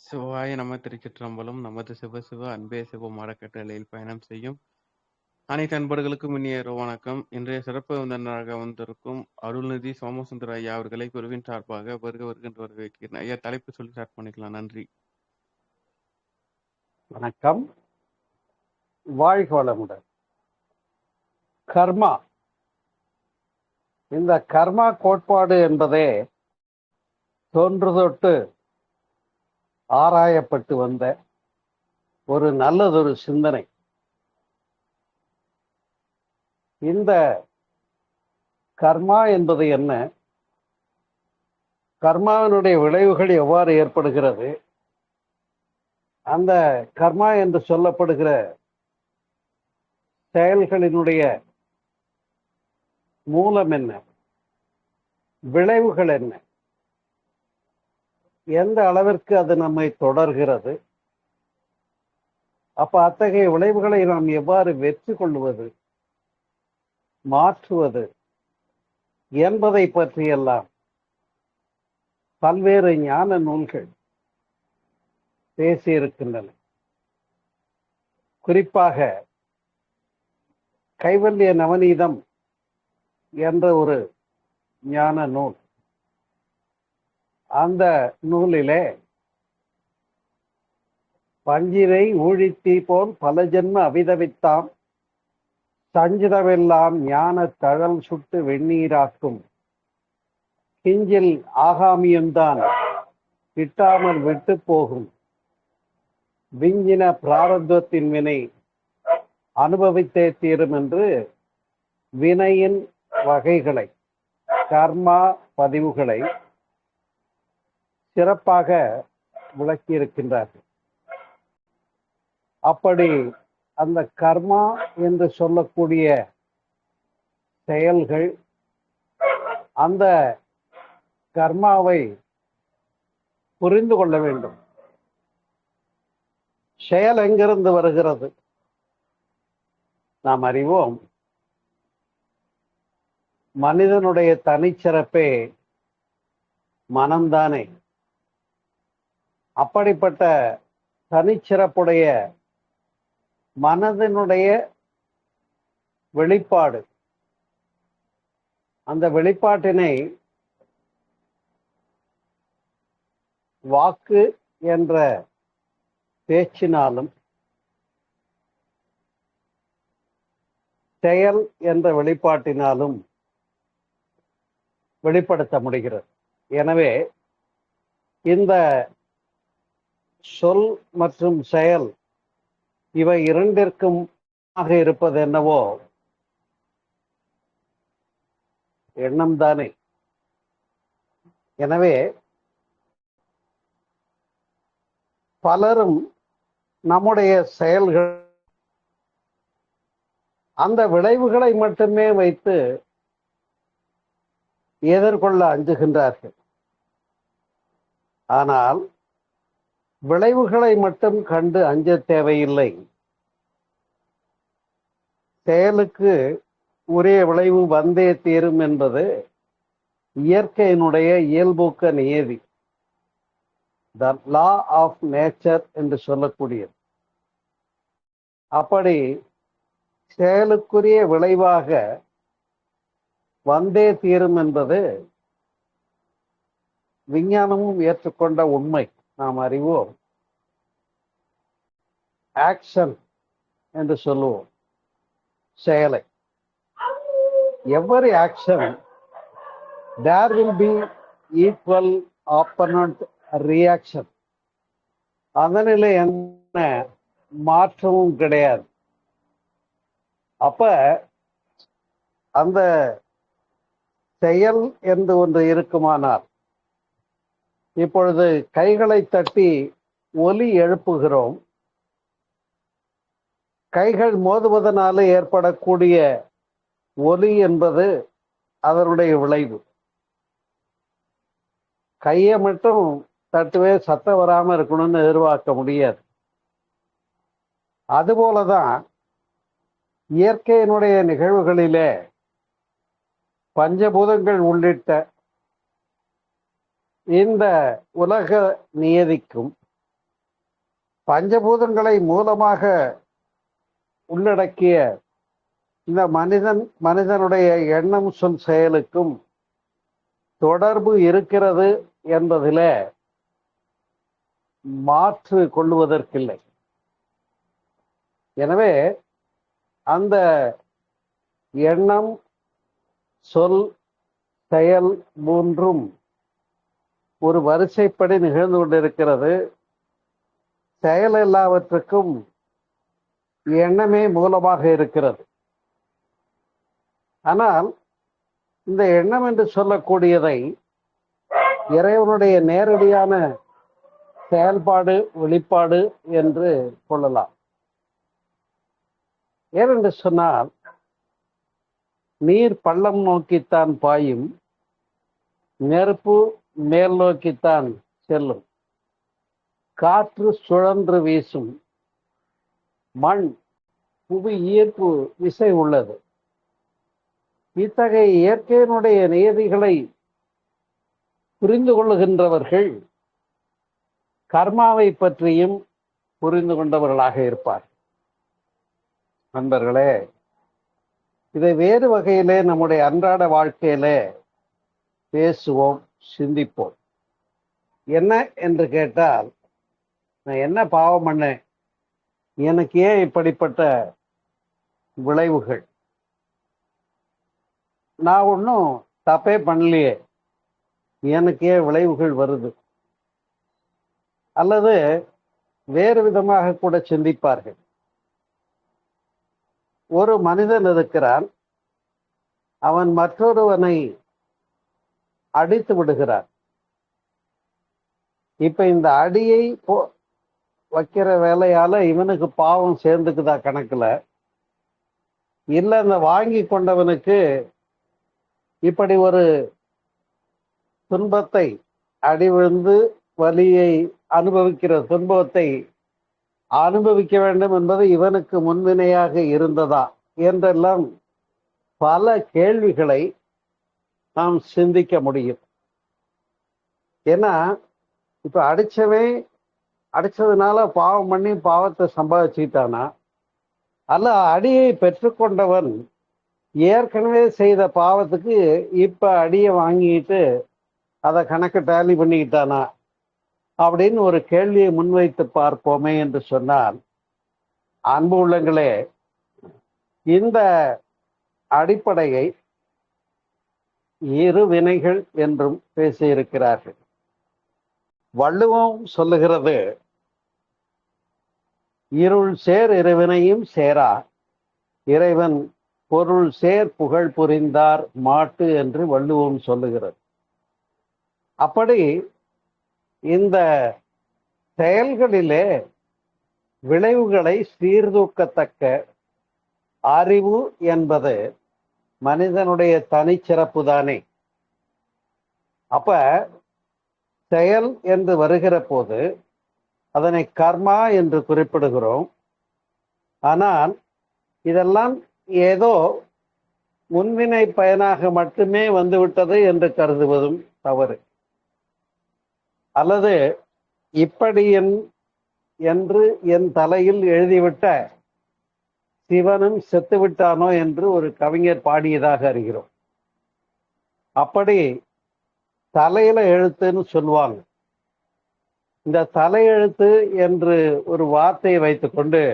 சிவாய நம திருச்சிற்றம்பலம். நமது சிவசிவ அன்பே சிவம் அறக்கட்டளையில் பயணம் செய்யும் அனைத்து அன்பர்களுக்கும் இனிய இரவு வணக்கம். இன்றைய சிறப்பு விருந்தினராக வந்திருக்கும் அருள்நிதி சோமசுந்தர ஐயா அவர்களை குருவின் சார்பாக வருகின்ற வரவேற்கிறேன். ஐயா, தலைப்பு சொல்லி ஸ்டார்ட் பண்ணிக்கலாம். நன்றி. வணக்கம். வாழ்க வளமுடன். கர்மா, இந்த கர்மா கோட்பாடு என்பதே தொன்று தொட்டு ஆராயப்பட்டு வந்த ஒரு நல்லதொரு சிந்தனை. இந்த கர்மா என்பது என்ன, கர்மாவினுடைய விளைவுகள் எவ்வாறு ஏற்படுகிறது, அந்த கர்மா என்று சொல்லப்படுகிற செயல்களினுடைய மூலம் என்ன, விளைவுகள் என்ன, எந்த அளவிற்கு அது நம்மை தொடர்கிறது, அப்ப அத்தகைய விளைவுகளை நாம் எவ்வாறு வெற்றி கொள்வது, மாற்றுவது என்பதை பற்றியெல்லாம் பல்வேறு ஞான நூல்கள் பேசியிருக்கின்றன. குறிப்பாக கைவல்ய நவநீதம் என்ற ஒரு ஞான நூல், அந்த நூலிலே பஞ்சிரை ஊழித்தீ போல் பல ஜென்ம அவிதவித்தாம் சஞ்சிதவெல்லாம் ஞான தழல் சுட்டு வெந்நீராக்கும் கிஞ்சில் ஆகாமியம்தான் கிட்டாமல் விட்டு போகும் விஞ்சின பிராரத்துவத்தின் வினை அனுபவித்தே தீரும் என்று வினையின் வகைகளை, கர்மா பதிவுகளை சிறப்பாக விளக்கியிருக்கின்றார்கள். அப்படி அந்த கர்மா என்று சொல்லக்கூடிய செயல்கள், அந்த கர்மாவை புரிந்து கொள்ள வேண்டும். செயல் எங்கிருந்து வருகிறது நாம் அறிவோம். மனிதனுடைய தனிச்சிறப்பே மனம்தானே. அப்படிப்பட்ட தனிச்சிறப்புடைய மனதினுடைய வெளிப்பாடு, அந்த வெளிப்பாட்டினை வாக்கு என்ற பேச்சினாலும் செயல் என்ற வெளிப்பாட்டினாலும் வெளிப்படுத்த முடிகிறது. எனவே இந்த சொல் மற்றும் செயல் இவை இரண்டிற்கும் இருப்பது என்னவோ எண்ணம் தானே. எனவே பலரும் நம்முடைய செயல்கள் அந்த விளைவுகளை மட்டுமே வைத்து எதிர்கொள்ள அஞ்சுகின்றார்கள். ஆனால் விளைவுகளை மட்டும் கண்டு அஞ்ச தேவையில்லை. செயலுக்கு ஒரே விளைவு வந்தே தீரும் என்பது இயற்கையினுடைய இயல்பூக்க நியதி, த லா ஆஃப் நேச்சர் என்று சொல்லக்கூடியது. அப்படி செயலுக்குரிய விளைவாக வந்தே தீரும் என்பது விஞ்ஞானமும் ஏற்றுக்கொண்ட உண்மை. நாம் அறிவோம். ஆக்ஷன் என்று சொல்லுவோம் செயலை. Every action there will be equal opponent reaction. அதனிலே என்ன மாற்றமும் கிடையாது. அப்ப அந்த செயல் என்று ஒன்று இருக்குமானால், இப்பொழுது கைகளை தட்டி ஒலி எழுப்புகிறோம். கைகள் மோதுவதனால ஏற்படக்கூடிய ஒலி என்பது அதனுடைய விளைவு. கையை மட்டும் தட்டுவே சத்தம் வராம இருக்கணும்னு எதிர்பார்க்க முடியாது. அதுபோலதான் இயற்கையினுடைய நிகழ்வுகளிலே பஞ்சபூதங்கள் உள்ளிட்ட இந்த உலக நியதிக்கும் பஞ்சபூதங்களை மூலமாக உள்ளடக்கிய இந்த மனிதனுடைய எண்ணம் சொல் செயலுக்கும் தொடர்பு இருக்கிறது என்பதில் மாற்று கொள்வதற்கில்லை. எனவே அந்த எண்ணம் சொல் செயல் மூன்றும் ஒரு வரிசைப்படி நிகழ்ந்து கொண்டிருக்கிறது. செயல் எல்லாவற்றுக்கும் எண்ணமே மூலமாக இருக்கிறது. ஆனால் இந்த எண்ணம் என்று சொல்லக்கூடியதை இறைவனுடைய நேரடியான செயல்பாடு வெளிப்பாடு என்று கொள்ளலாம். ஏனென்று சொன்னால், நீர் பள்ளம் நோக்கித்தான் பாயும், நெருப்பு மேல் நோக்கித்தான் செல்லும், காற்று சுழன்று வீசும், மண் புவி ஈர்ப்பு விசை உள்ளது. இத்தகைய இயற்கையினுடைய நியதிகளை புரிந்து கொள்ளுகின்றவர்கள் கர்மாவை பற்றியும் புரிந்து கொண்டவர்களாக இருப்பார். நண்பர்களே, இதை வேறு வகையிலே நம்முடைய அன்றாட வாழ்க்கையிலே பேசுவோம், சிந்திப்போம். என்ன என்று கேட்டால், நான் என்ன பாவம் பண்ணேன், எனக்கு ஏன் இப்படிப்பட்ட விளைவுகள், நான் ஒன்றும் தப்பே பண்ணலையே, எனக்கு ஏன் விளைவுகள் வருது? அல்லது வேறு விதமாக கூட சிந்திப்பார்கள். ஒரு மனிதன் இருக்கிறான், அவன் மற்றொருவனை அடித்து விடுகிறான். இப்ப இந்த அடியை வைக்கிற வேலையால இவனுக்கு பாவம் சேர்ந்துக்குதா கணக்குல? இல்ல இந்த வாங்கி கொண்டவனுக்கு இப்படி ஒரு துன்பத்தை, அடி விழுந்து வலியை அனுபவிக்கிற துன்பத்தை அனுபவிக்க வேண்டும் என்பது இவனுக்கு முன்வினையாக இருந்ததா என்றெல்லாம் பல கேள்விகளை நாம் சிந்திக்க முடியும். ஏன்னா இப்ப அடிச்சதுனால பாவம் பண்ணி பாவத்தை சம்பாதிச்சுட்டானா, அல்ல அடியை பெற்றுக்கொண்டவன் ஏற்கனவே செய்த பாவத்துக்கு இப்ப அடியை வாங்கிட்டு அதை கணக்கு டேலி பண்ணிக்கிட்டானா அப்படின்னு ஒரு கேள்வியை முன்வைத்து பார்ப்போமே என்று சொன்னால், அன்பு உள்ளங்களே, இந்த அடிப்படையை இரு வினைகள் என்றும் பேசியிருக்கிறார்கள். வள்ளுவம் சொல்லுகிறது, இருள் சேர் இருவினையும் சேரா, இறைவன் பொருள் சேர் புகழ் புரிந்தார் மாட்டு என்று வள்ளுவம் சொல்லுகிறது. அப்படி இந்த செயல்களிலே விளைவுகளை சீர்தூக்கத்தக்க அறிவு என்பது மனிதனுடைய தனிச்சிறப்பு தானே. அப்ப செயல் என்று வருகிற போது அதனை கர்மா என்று குறிப்பிடுகிறோம். ஆனால் இதெல்லாம் ஏதோ முன்வினை பயனாக மட்டுமே வந்துவிட்டது என்று கருதுவதும் தவறு. அல்லது இப்படி என்று என் தலையில் எழுதிவிட்ட சிவனும் செத்துவிட்டானோ என்று ஒரு கவிஞர் பாடியதாக அறிகிறோம். அப்படி தலையில எழுத்துன்னு சொல்லுவாங்க. இந்த தலையெழுத்து என்று ஒரு வார்த்தையை வைத்துக்கொண்டு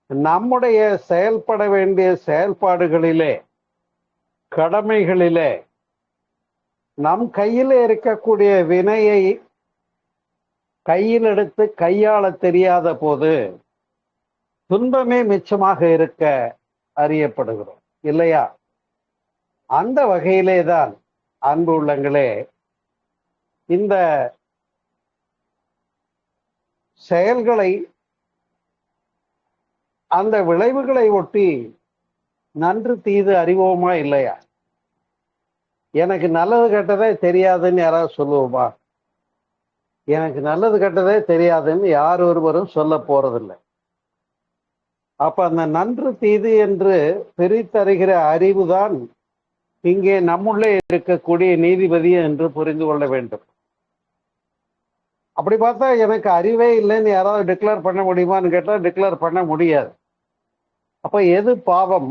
நம்முடைய செயல்பட வேண்டிய செயல்பாடுகளிலே, கடமைகளிலே நம் கையில் இருக்கக்கூடிய வினையை கையில் எடுத்து கையாள தெரியாத போது துன்பமே மிச்சமாக இருக்க அறியப்படுகிறோம் இல்லையா? அந்த வகையிலே தான் அன்பு உள்ளங்களே, இந்த செயல்களை, அந்த விளைவுகளை ஒட்டி நன்று தீது அறிவோமா இல்லையா? எனக்கு நல்லது கெட்டதே தெரியாதுன்னு யாராவது சொல்லுவோமா? எனக்கு நல்லது கெட்டதே தெரியாதுன்னு யார் ஒருவரும் சொல்ல போறதில்லை. அப்ப அந்த நன்று தீது என்று பிரித்தறிகிற அறிவுதான் இங்கே நம்முள்ளே இருக்கக்கூடிய நீதிபதி என்று புரிந்து கொள்ள வேண்டும். அப்படி பார்த்தா எனக்கு அறிவே இல்லைன்னு யாராவது டிக்ளேர் பண்ண முடியுமான்னு கேட்டால் டிக்ளேர் பண்ண முடியாது. அப்ப எது பாவம்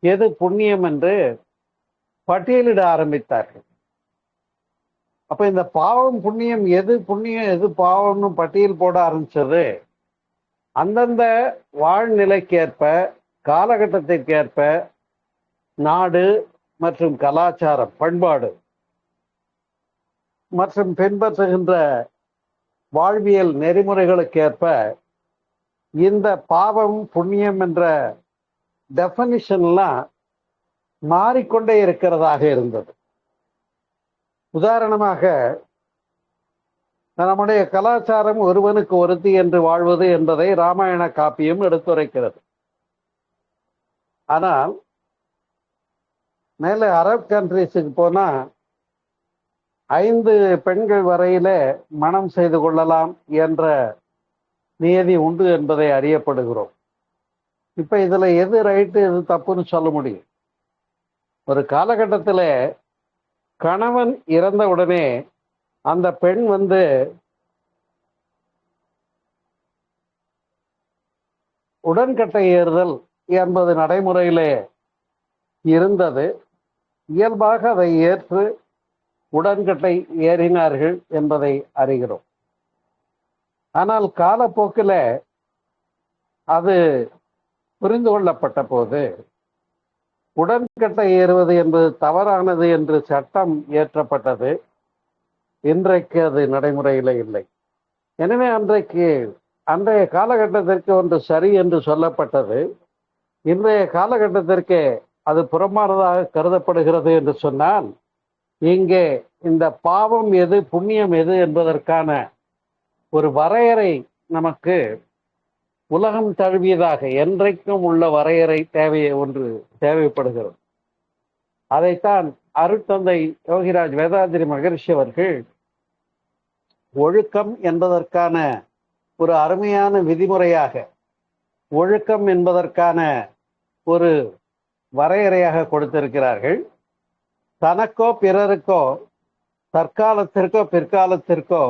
எது புண்ணியம் என்று பட்டியலிட ஆரம்பித்தார்கள். அப்ப இந்த பாவம் புண்ணியம் எது பாவம்னு பட்டியல் போட ஆரம்பிச்சது அந்தந்த வாழ்நிலைக்கேற்ப காலகட்டத்திற்கேற்ப நாடு மற்றும் கலாச்சாரம் பண்பாடு மற்றும் பின்பற்றுகின்ற வாழ்வியல் நெறிமுறைகளுக்கேற்ப இந்த பாவம் புண்ணியம் என்ற டெஃபனிஷன்லாம் மாறிக்கொண்டே இருக்கிறதாக இருந்தது. உதாரணமாக நம்முடைய கலாச்சாரம் ஒருவனுக்கு ஒருத்தி என்று வாழ்வது என்பதை ராமாயண காப்பியம் எடுத்துரைக்கிறது. ஆனால் மேலே அரப் கண்ட்ரிஸுக்கு போனா 5 பெண்கள் வரையில மனம் செய்து கொள்ளலாம் என்ற நியதி உண்டு என்பதை அறியப்படுகிறோம். இப்ப இதுல எது ரைட்டு எது தப்புன்னு சொல்ல முடியும்? ஒரு காலகட்டத்தில் கணவன் இறந்த உடனே அந்த பெண் உடன்கட்டை ஏறுதல் என்பது நடைமுறையிலே இருந்தது. இயல்பாக அதை ஏற்று உடன்கட்டை ஏறினார்கள் என்பதை அறிகிறோம். ஆனால் காலப்போக்கில் அது புரிந்து கொள்ளப்பட்ட போது உடன்கட்டை ஏறுவது என்பது தவறானது என்று சட்டம் இயற்றப்பட்டது. இன்றைக்கு அது நடைமுறையில் இல்லை. எனவே அன்றைய காலகட்டத்திற்கு ஒன்று சரி என்று சொல்லப்பட்டது. இன்றைய காலகட்டத்திற்கு அது புறமானதாக கருதப்படுகிறது என்று சொன்னால் இங்கே இந்த பாவம் எது புண்ணியம் எது என்பதற்கான ஒரு வரையறை நமக்கு உலகம் தழுவியதாக என்றைக்கும் உள்ள வரையறை தேவைப்படுகிறது. அதைத்தான் அருட்தந்தை யோகிராஜ் வேதாத்ரி மகரிஷி அவர்கள் ஒழுக்கம் என்பதற்கான ஒரு அருமையான விதிமுறையாக, ஒழுக்கம் என்பதற்கான ஒரு வரையறையாக கொடுத்திருக்கிறார்கள். தனக்கோ பிறருக்கோ தற்காலத்திற்கோ பிற்காலத்திற்கோ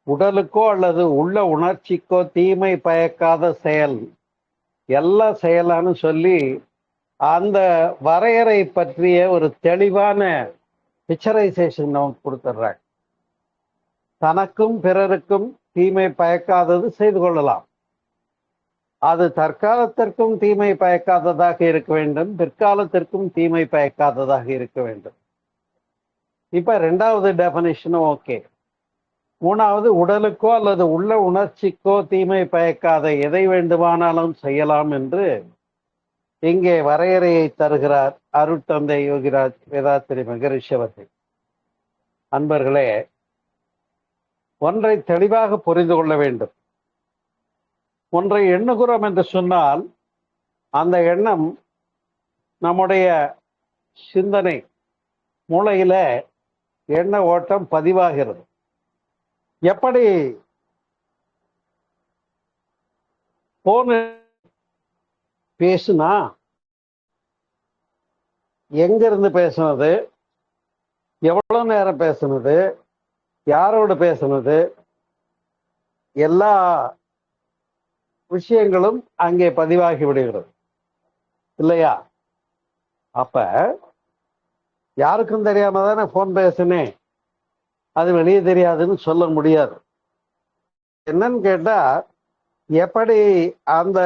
உடலுக்கோ அல்லது உள்ள உணர்ச்சிக்கோ தீமை பயக்காத செயல் எல்லா செயலான்னு சொல்லி அந்த வரையறை பற்றிய ஒரு தெளிவான பிக்சரைசேஷன் நமக்கு கொடுத்துட்றாங்க. தனக்கும் பிறருக்கும் தீமை பயக்காதது செய்து கொள்ளலாம். அது தற்காலத்திற்கும் தீமை பயக்காததாக இருக்க வேண்டும், பிற்காலத்திற்கும் தீமை பயக்காததாக இருக்க வேண்டும். இப்ப 2வது டெஃபனிஷனும் ஓகே. 3வது உடலுக்கோ அல்லது உள்ள உணர்ச்சிக்கோ தீமை பயக்காத எதை வேண்டுமானாலும் செய்யலாம் என்று இங்கே வரையறையை தருகிறார் அருட்தந்தை யோகிராஜ் வேதாத்ரி மகரிஷி அவர்கள். அன்பர்களே, ஒன்றை தெளிவாக புரிந்து கொள்ள வேண்டும். ஒன்றை எண்ணுகிறோம் என்று சொன்னால் அந்த எண்ணம் நம்முடைய சிந்தனை மூளையில எண்ண ஓட்டம் பதிவாகிறது. எப்படி போன் பேசுனா எங்க இருந்து பேசுனது, எவ்வளவு நேரம் பேசுனது, யாரோடு பேசுனது, எல்லா விஷயங்களும் அங்கே பதிவாகி விடுகிறது இல்லையா? அப்ப யாருக்கும் தெரியாம தானே போன் பேசுனேன், அது வெளியே தெரியாதுன்னு சொல்ல முடியாது. என்னன்னு கேட்டா, எப்படி அந்த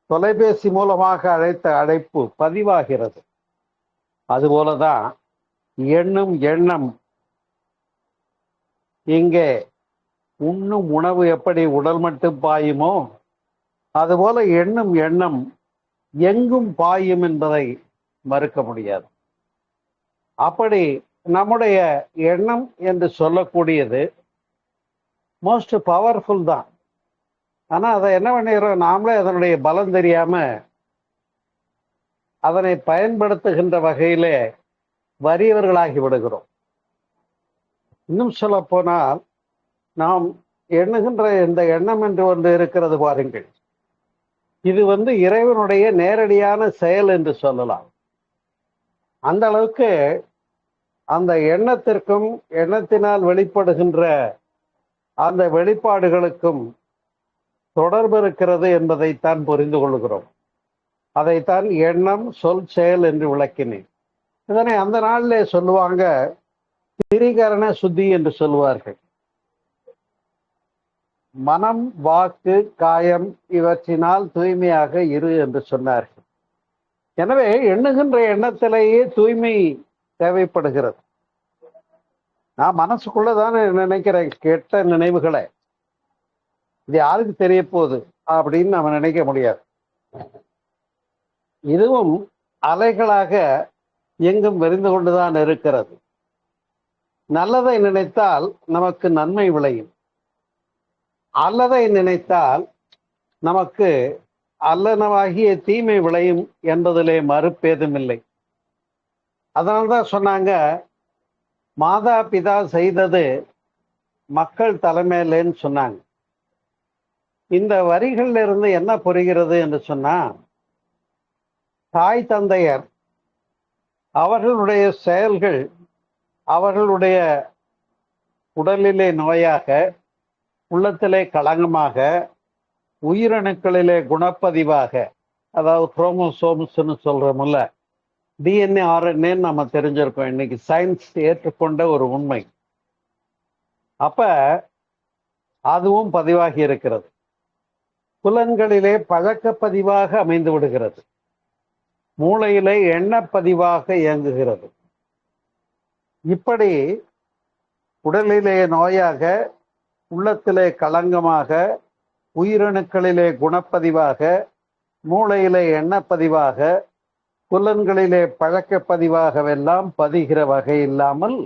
தொலைபேசி மூலமாக அழைத்த அழைப்பு பதிவாகிறது, அதுபோலதான் எண்ணும் எண்ணம் இங்கே உண்ணும் உணவு எப்படி உடல் மட்டும் பாயுமோ அதுபோல எண்ணும் எண்ணம் எங்கும் பாயும் என்பதை மறுக்க முடியாது. அப்படி நம்முடைய எண்ணம் என்று சொல்லக்கூடியது மோஸ்ட் பவர்ஃபுல் தான். ஆனா அதை என்ன பண்ணிடுறோம், நாமளே அதனுடைய பலம் தெரியாம அதனை பயன்படுத்துகின்ற வகையிலே வறியவர்களாகி விடுகிறோம். இன்னும் சொல்ல போனால் நாம் எண்ணுகின்ற இந்த எண்ணம் என்று ஒன்று இருக்கிறது பாருங்கள், இது இறைவனுடைய நேரடியான செயல் என்று சொல்லலாம். அந்த அளவுக்கு அந்த எண்ணத்திற்கும் எண்ணத்தினால் வெளிப்படுகின்ற அந்த வெளிப்பாடுகளுக்கும் தொடர்பு இருக்கிறது என்பதைத்தான் புரிந்து கொள்கிறோம். அதைத்தான் எண்ணம் சொல் செயல் என்று விளக்கினேன். இதனை அந்த நாளிலே சொல்லுவாங்க திரிகரண சுத்தி என்று சொல்லுவார்கள். மனம், வாக்கு, காயம் இவற்றினால் தூய்மையாக இரு என்று சொன்னார்கள். எனவே எண்ணுகின்ற எண்ணத்திலேயே தூய்மை தேவைப்படுகிறது. நான் மனசுக்குள்ளதானே நினைக்கிறேன் கெட்ட நினைவுகளை, இது யாருக்கு தெரிய போகுது அப்படின்னு நம்ம நினைக்க முடியாது. இதுவும் அலைகளாக எங்கும் விரிந்து கொண்டுதான் இருக்கிறது. நல்லதை நினைத்தால் நமக்கு நன்மை விளையும், அல்லதை நினைத்தால் நமக்கு அல்லனவாகிய தீமை விளையும் என்பதிலே மறுப்பேதும் இல்லை. அதனால்தான் சொன்னாங்க, மாதா பிதா செய்தது மக்கள் தலைமையிலேன்னு சொன்னாங்க. இந்த வரிகள்ல இருந்து என்ன புரிகிறது என்று சொன்னா, தாய் தந்தையர் அவர்களுடைய செயல்கள் அவர்களுடைய உடலிலே நோயாக, உள்ளத்திலே களங்கமாக, உயிரணுக்களிலே குணப்பதிவாக, அதாவது குரோமோசோம்ஸ்ன்னு சொல்றோம்ல, டிஎன்ஏ ஆர்என்ஏ நம்ம தெரிஞ்சிருக்கோம். இன்னைக்கு சயின்ஸ் ஏற்றுக்கொண்ட ஒரு உண்மை. அப்ப அதுவும் பதிவாகி இருக்கிறது. புலன்களிலே பழக்க பதிவாக அமைந்து விடுகிறது. மூளையிலே எண்ணப்பதிவாக இயங்குகிறது. இப்படி உடலிலே நோயாக, உள்ளத்திலே களங்கமாக, உயிரணுக்களிலே குணப்பதிவாக, மூளையிலே எண்ணப்பதிவாக, புலன்களிலே பழக்க பதிவாகவெல்லாம் பதிகிற வகை இல்லாமல்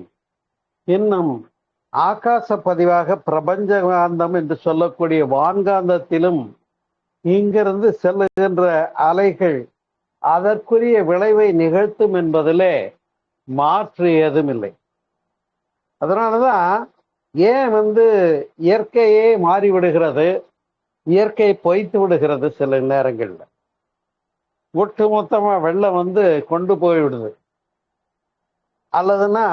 இன்னும் ஆகாச பதிவாக பிரபஞ்ச காந்தம் என்று சொல்லக்கூடிய வான்காந்தத்திலும் இங்கிருந்து செல்லுகின்ற அலைகள் அதற்குரிய விளைவை நிகழ்த்தும் என்பதிலே மாற்று ஏதும் இல்லை. அதனாலதான் ஏன் இயற்கையே மாறிவிடுகிறது, இயற்கை பொய்த்து விடுகிறது. சில நேரங்கள்ல ஒட்டு மொத்தமா வெள்ளம் கொண்டு போய்விடுது. அல்லதுன்னா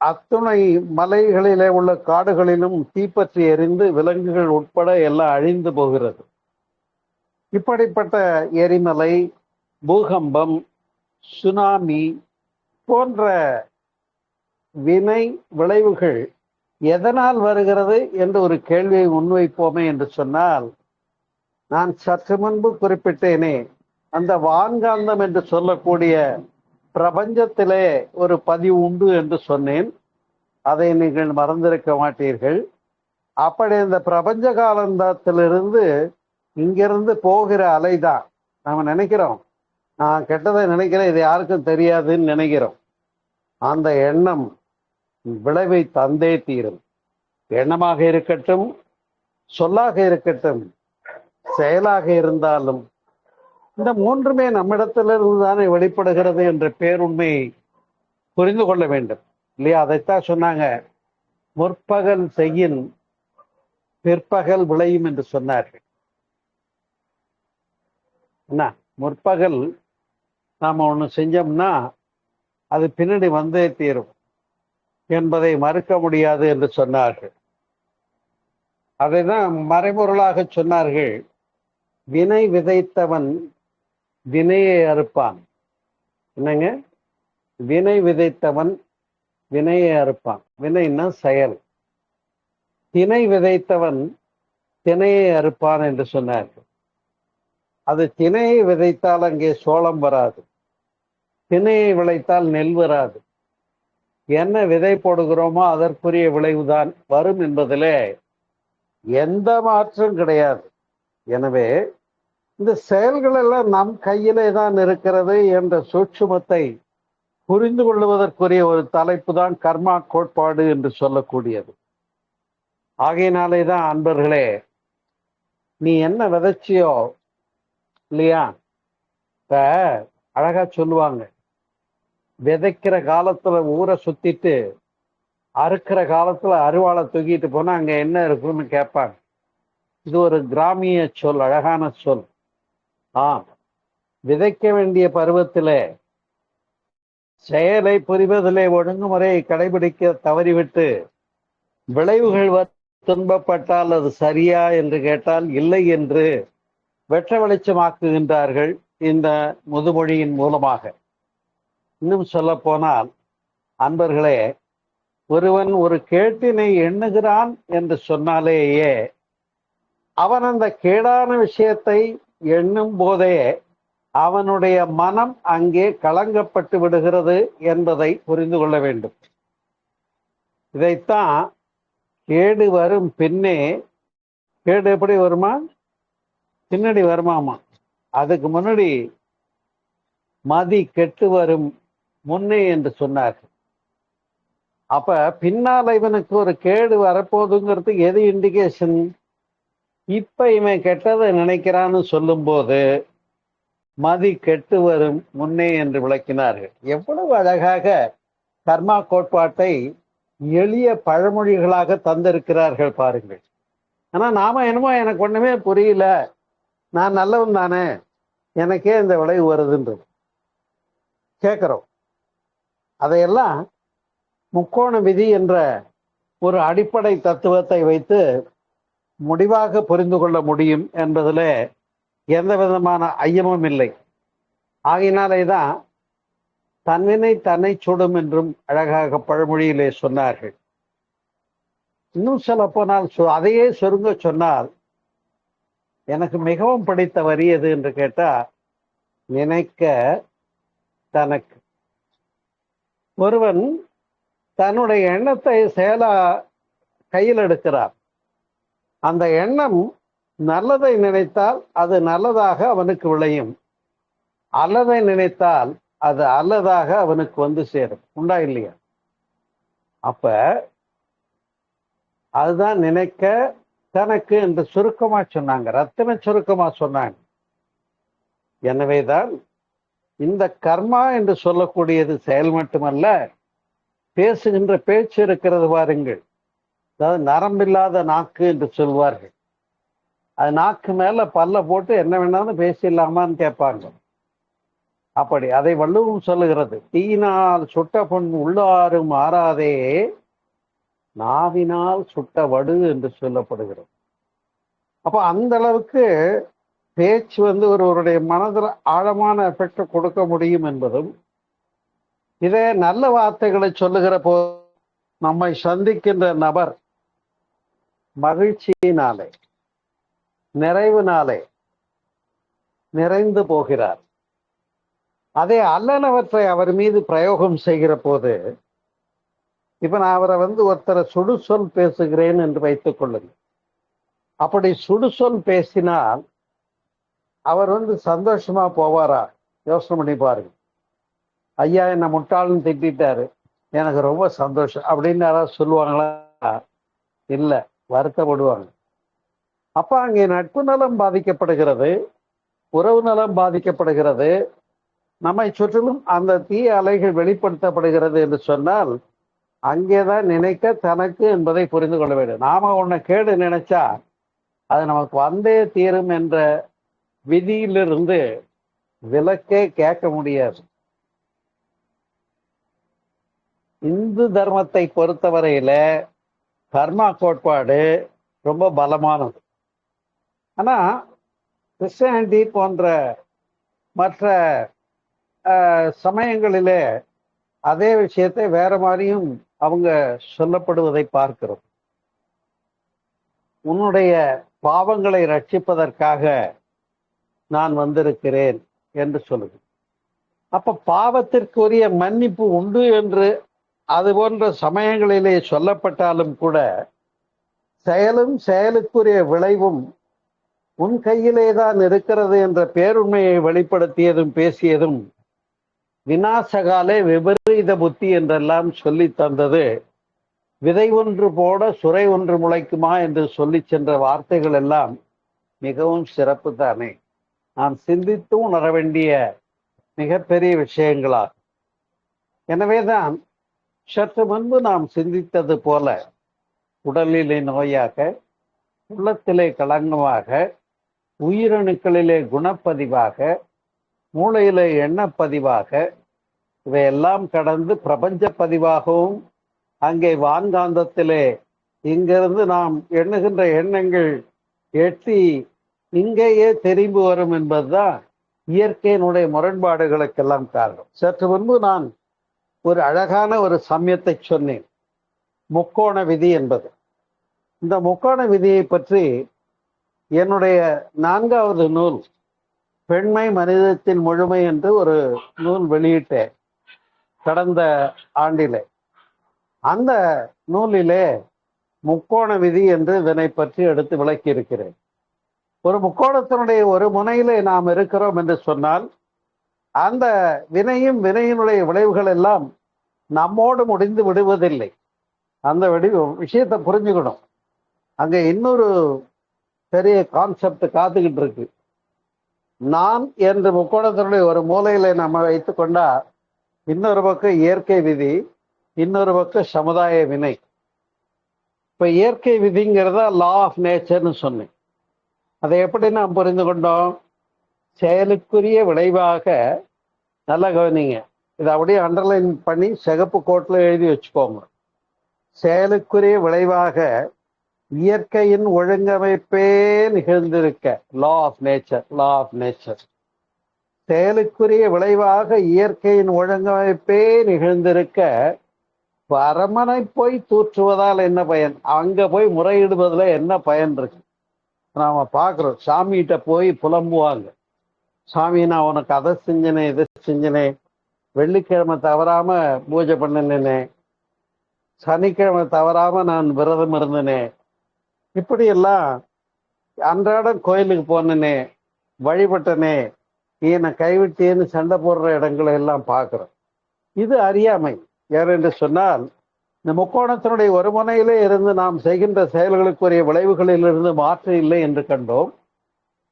அத்துணை மலைகளிலே உள்ள காடுகளிலும் தீப்பற்றி எரிந்து விலங்குகள் உட்பட எல்லாம் அழிந்து போகிறது. இப்படிப்பட்ட எரிமலை, பூகம்பம், சுனாமி போன்ற வினை விளைவுகள் எதனால் வருகிறது என்று ஒரு கேள்வியை முன்வைப்போமே என்று சொன்னால், நான் சற்று முன்பு குறிப்பிட்டேனே, அந்த வான்காந்தம் என்று சொல்லக்கூடிய பிரபஞ்சத்திலே ஒரு பதிவு உண்டு என்று சொன்னேன். அதை நீங்கள் மறந்திருக்க மாட்டீர்கள். அப்படி இந்த பிரபஞ்ச காலந்தத்திலிருந்து இங்கிருந்து போகிற அலைதான். நாம நினைக்கிறோம், நான் கெட்டதை நினைக்கிறேன், இது யாருக்கும் தெரியாதுன்னு நினைக்கிறோம். அந்த எண்ணம் விளைவை தந்தே தீரும். எண்ணமாக இருக்கட்டும், சொல்லாக இருக்கட்டும், செயலாக இருந்தாலும் இந்த மூன்றுமே நம்மிடத்திலிருந்து தானே வெளிப்படுகிறது என்ற பேருண்மையை புரிந்து கொள்ள வேண்டும் இல்லையா? அதைத்தான் சொன்னாங்க, முற்பகல் செய்யின் பிற்பகல் விளையும் என்று சொன்னார்கள். என்ன, முற்பகல் நாம ஒண்ணு செஞ்சோம்னா அது பின்னாடி வந்தே தீரும் என்பதை மறுக்க முடியாது என்று சொன்னார்கள். அதைதான் மறைபொருளாக சொன்னார்கள். வினை விதைத்தவன் வினையை அறுப்பான். என்னங்க, வினை விதைத்தவன் வினையை அறுப்பான். வினைன்னா செயல். திணை விதைத்தவன் திணையை அறுப்பான் என்று சொன்னார்கள். அது திணையை விதைத்தால் அங்கே சோளம் வராது, திணையை விளைத்தால் நெல் வராது. என்ன விதை போடுகிறோமோ அதற்குரிய விளைவுதான் வரும் என்பதிலே எந்த மாற்றம் கிடையாது. எனவே இந்த செயல்கள் எல்லாம் நம் கையிலே தான் இருக்கிறது என்ற சூட்சுமத்தை புரிந்து கொள்வதற்குரிய ஒரு தலைப்பு தான் கர்மா கோட்பாடு என்று சொல்லக்கூடியது. ஆகையினாலே தான் அன்பர்களே, நீ என்ன விதைச்சியோ இல்லையா, இப்ப அழகா சொல்லுவாங்க, விதைக்கிற காலத்துல ஊரை சுத்திட்டு அறுக்கிற காலத்துல அருவாளை தூக்கிட்டு போனா அங்க என்ன இருக்குன்னு கேட்பாங்க. இது ஒரு கிராமிய சொல், அழகான சொல். விதைக்க வேண்டிய பருவத்திலே செயலை புரிவதிலே ஒழுங்குமுறையை கடைபிடிக்க தவறிவிட்டு விளைவுகள் துன்பப்பட்டால் அது சரியா என்று கேட்டால் இல்லை என்று வெட்ட வெளிச்சமாக்குகின்றார்கள் இந்த முதுமொழியின் மூலமாக. இன்னும் சொல்ல போனால் அன்பர்களே, ஒருவன் ஒரு கேட்டினை எண்ணுகிறான் என்று சொன்னாலேயே அவன் அந்த கேடான விஷயத்தை எண்ணும் போதே அவனுடைய மனம் அங்கே களங்கப்பட்டு விடுகிறது என்பதை புரிந்து கொள்ள வேண்டும். இதைத்தான் கேடு வரும் பின்னே, கேடு எப்படி வருமா, பின்னாடி வருமாமா, அதுக்கு முன்னாடி மதி கெட்டு வரும் முன்னே என்று சொன்னார்கள். அப்ப பின்னால இவனுக்கு ஒரு கேடு வரப்போகுதுங்கிறது எது இண்டிகேஷன்? இப்ப இவன் கெட்டதை நினைக்கிறான்னு சொல்லும் போது மதி கெட்டு வரும் முன்னே என்று விளக்கினார்கள். எவ்வளவு அழகாக கர்மா கோட்பாட்டை எளிய பழமொழிகளாக தந்திருக்கிறார்கள் பாருங்கள். ஆனா நாம என்னமோ எனக்கு ஒண்ணுமே புரியல, நான் நல்லவன் தானே, எனக்கே இந்த விளைவு வருதுன்றது கேட்கிறோம். அதையெல்லாம் முக்கோண விதி என்ற ஒரு அடிப்படை தத்துவத்தை வைத்து முடிவாக புரிந்து கொள்ள முடியும் என்பதில் எந்த விதமான ஐயமும் இல்லை. ஆகினாலே தான் தன்வினை தன்னை சுடும் என்றும் அழகாக பழமொழியிலே சொன்னார்கள். இன்னும் சொல்ல போனால் அதையே சுருங்க சொன்னால் எனக்கு மிகவும் பிடித்த வரி எது என்று கேட்டா, நினைக்க தனக்கு. ஒருவன் தன்னுடைய எண்ணத்தை செயலா கையில் எடுக்கிறார். அந்த எண்ணம் நல்லதை நினைத்தால் அது நல்லதாக அவனுக்கு விளையும், அல்லதை நினைத்தால் அது அல்லதாக அவனுக்கு வந்து சேரும். உண்டா இல்லையா? அப்ப அதுதான் நினைக்க தனக்கு என்று சுருக்கமா சொன்னாங்க, ரத்தின சுருக்கமா சொன்னாங்க. எனவேதான் இந்த கர்மா என்று சொல்லக்கூடியது செயல் மட்டுமல்ல, பேசுகின்ற பேச்சு இருக்கிறது பாருங்கள். அதாவது நரம்பில்லாத நாக்கு என்று சொல்வார்கள். அது நாக்கு மேல பல்ல போட்டு என்ன வேணாலும் பேசிடலாமான்னு கேட்பாங்க. அப்படி அதை வள்ளுவம் சொல்லுகிறது, தீயினால் சுட்ட பொன் உள்ளாரும் ஆறாதே நாவினால் சுட்ட வடு என்று சொல்லப்படுகிறது. அப்ப அந்த அளவுக்கு பேச்சு ஒருவருடைய மனதில் ஆழமான எஃபெக்ட் கொடுக்க முடியும் என்பதும், இதே நல்ல வார்த்தைகளை சொல்லுகிற போது நம்மை சந்திக்கின்ற நபர் மகிழ்ச்சியினாலே நிறைவினாலே நிறைந்து போகிறார். அதே அல்லனவற்றை அவர் மீது பிரயோகம் செய்கிற போது, இப்ப நான் அவரை ஒருத்தரை சுடுசொல் பேசுகிறேன் என்று வைத்துக் கொள்ளுங்கள். அப்படி சுடுசொல் பேசினால் அவர் சந்தோஷமா போவாரா? யோசனை பண்ணி பாருங்க. ஐயா என்ன முட்டாள்னு திட்டாரு, எனக்கு ரொம்ப சந்தோஷம் அப்படின்னு யாராவது சொல்லுவாங்களா? இல்லை, வருத்தப்படுவாங்க. அப்ப அங்கே நட்பு நலம் பாதிக்கப்படுகிறது, உறவு நலம் பாதிக்கப்படுகிறது, நம்மை சுற்றிலும் அந்த தீய அலைகள் வெளிப்படுத்தப்படுகிறது என்று சொன்னால் அங்கேதான் நினைக்க தனக்கு என்பதை புரிந்து கொள்ள வேண்டும். நாம ஒன்ன கேடு நினைச்சா அது நமக்கு வந்தே தீரும் என்ற விதியிலிருந்து விலக்கே கேட்க முடியாது. இந்து தர்மத்தை பொறுத்தவரையில கர்மா கோட்பாடு ரொம்ப பலமானது. ஆனா கிறிஸ்டியானிட்டி போன்ற மற்ற சமயங்களிலே அதே விஷயத்தை வேற மாதிரியும் அவங்க சொல்லப்படுவதை பார்க்கிறோம். உன்னுடைய பாவங்களை ரட்சிப்பதற்காக நான் வந்திருக்கிறேன் என்று சொல்லுது. அப்ப பாவத்திற்குரிய மன்னிப்பு உண்டு என்று அது போன்ற சமயங்களிலே சொல்லப்பட்டாலும் கூட, செயலும் செயலுக்குரிய விளைவும் உன் கையிலே தான் இருக்கிறது என்ற பேருண்மையை வெளிப்படுத்தியதும் பேசியதும் விநாசகாலே விபரீத புத்தி என்றெல்லாம் சொல்லி தந்தது. விதை ஒன்று போட சுரை ஒன்று முளைக்குமா என்று சொல்லி சென்ற வார்த்தைகள் எல்லாம் மிகவும் சிறப்பு தானே. நாம் சிந்தித்து உணர வேண்டிய மிகப்பெரிய விஷயங்களாகும். எனவேதான் சற்று முன்பு நாம் சிந்தித்தது போல, உடலிலே நோயாக, உள்ளத்திலே களங்கமாக, உயிரணுக்களிலே குணப்பதிவாக, மூளையிலே எண்ணப்பதிவாக, இவையெல்லாம் கடந்து பிரபஞ்ச பதிவாகவும் அங்கே வான்காந்தத்திலே இங்கிருந்து நாம் எண்ணுகின்ற எண்ணங்கள் எட்டி இங்கேயே திரும்பி வரும் என்பதுதான் இயற்கையினுடைய முரண்பாடுகளுக்கெல்லாம் காரணம். சற்று முன்பு நான் ஒரு அழகான ஒரு சமயத்தை சொன்னேன், முக்கோண விதி என்பது. இந்த முக்கோண விதியை பற்றி என்னுடைய 4வது நூல் பெண்மை மனிதத்தின் முழுமை என்று ஒரு நூல் வெளியிட்டேன் கடந்த ஆண்டிலே. அந்த நூலிலே முக்கோண விதி என்று இதனை பற்றி எடுத்து விளக்கி இருக்கிறேன். ஒரு முக்கோணத்தினுடைய ஒரு முனையிலே நாம் இருக்கிறோம் என்று சொன்னால் அந்த வினையும் வினையினுடைய விளைவுகள் எல்லாம் நம்மோடு முடிந்து விடுவதில்லை. அந்த விஷயத்தை புரிஞ்சுக்கணும். அங்க இன்னொரு பெரிய கான்செப்ட் காத்துக்கிட்டு இருக்கு. நான் என்ற முக்கோணத்தினுடைய ஒரு மூலையில நம்ம வைத்துக்கொண்டா இன்னொரு பக்கம் இயற்கை விதி, இன்னொரு பக்கம் சமுதாய வினை. இப்ப இயற்கை விதிங்கிறத லா ஆஃப் நேச்சர்னு சொன்னேன். அதை எப்படி நாம் புரிந்து கொண்டோம்? செயலுக்குரிய விளைவாக, நல்லா கவனிங்க, இதை அப்படியே அண்டர்லைன் பண்ணி சிகப்பு கோட்டில் எழுதி வச்சுக்கோங்க. செயலுக்குரிய விளைவாக இயற்கையின் ஒழுங்கமைப்பே நிகழ்ந்திருக்க, law of nature. Law of nature செயலுக்குரிய விளைவாக இயற்கையின் ஒழுங்கமைப்பே நிகழ்ந்திருக்க பரமனை போய் தூற்றுவதால் என்ன பயன்? அங்க போய் முறையிடுவதில் என்ன பயன் இருக்கு? நாம பார்க்குறோம், சாமிகிட்ட போய் புலம்புவாங்க, சாமி நான் உனக்கு அதை செஞ்சனே இதை செஞ்சனே, வெள்ளிக்கிழமை தவறாம பூஜை பண்ணினேனே, சனிக்கிழமை தவறாம நான் விரதம் இருந்தனே, இப்படியெல்லாம் அன்றாடம் கோயிலுக்கு போனனே, வழிபட்டனே, என்னை கைவிட்டேன்னு சண்டை போடுற இடங்களை எல்லாம் பார்க்குறோம். இது அறியாமை. ஏனென்று சொன்னால் இந்த முக்கோணத்தினுடைய ஒரு முனையிலே இருந்து நாம் செய்கின்ற செயல்களுக்குரிய விளைவுகளிலிருந்து மாற்று இல்லை என்று கண்டோம்.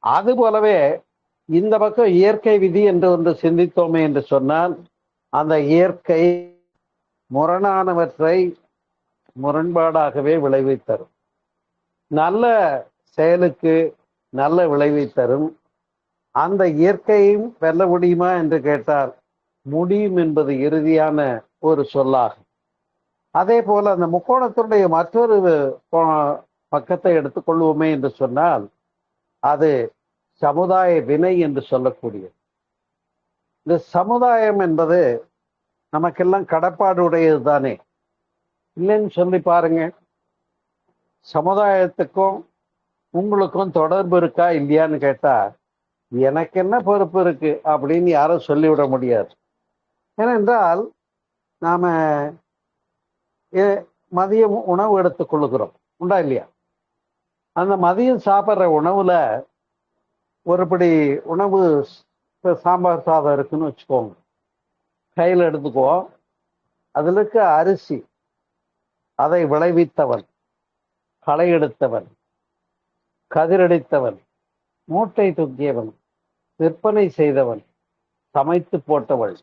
அதுபோலவே இந்த பக்கம் இயற்கை விதி என்று ஒன்று சிந்தித்தோமே என்று சொன்னால் அந்த இயற்கை முரணானவற்றை முரண்பாடாகவே விளைவை தரும். நல்ல செயலுக்கு நல்ல விளைவை தரும். அந்த இயற்கையும் வெல்ல முடியுமா என்று கேட்டால் முடியும் என்பது இறுதியான ஒரு சொல்லாகும். அதே போல அந்த முக்கோணத்தினுடைய மற்றொரு பக்கத்தை எடுத்துக்கொள்வோமே என்று சொன்னால் அது சமுதாய வினை என்று சொல்லக்கூடியது. இந்த சமுதாயம் என்பது நமக்கெல்லாம் கடப்பாடு உடையது தானே, இல்லைன்னு சொல்லி பாருங்க. சமுதாயத்துக்கும் உங்களுக்கும் தொடர்பு இருக்கா இல்லையான்னு கேட்டா எனக்கு என்ன பொறுப்பு இருக்கு அப்படின்னு யாரும் சொல்லிவிட முடியாது. ஏனென்றால் நாம மதியம் உணவு எடுத்துக் கொள்ளுகிறோம், உண்டா இல்லையா? அந்த மதியம் சாப்பிட்ற உணவுல ஒருபடி உணவு சாம்பார் சாதம் இருக்குன்னு வச்சுக்கோங்க, கையில் எடுத்துக்குவோம். அதுல இருக்க அரிசி, அதை விளைவித்தவன், களை எடுத்தவன், கதிரடித்தவன், மூட்டை தூக்கியவன், விற்பனை செய்தவன், சமைத்து போட்டவள்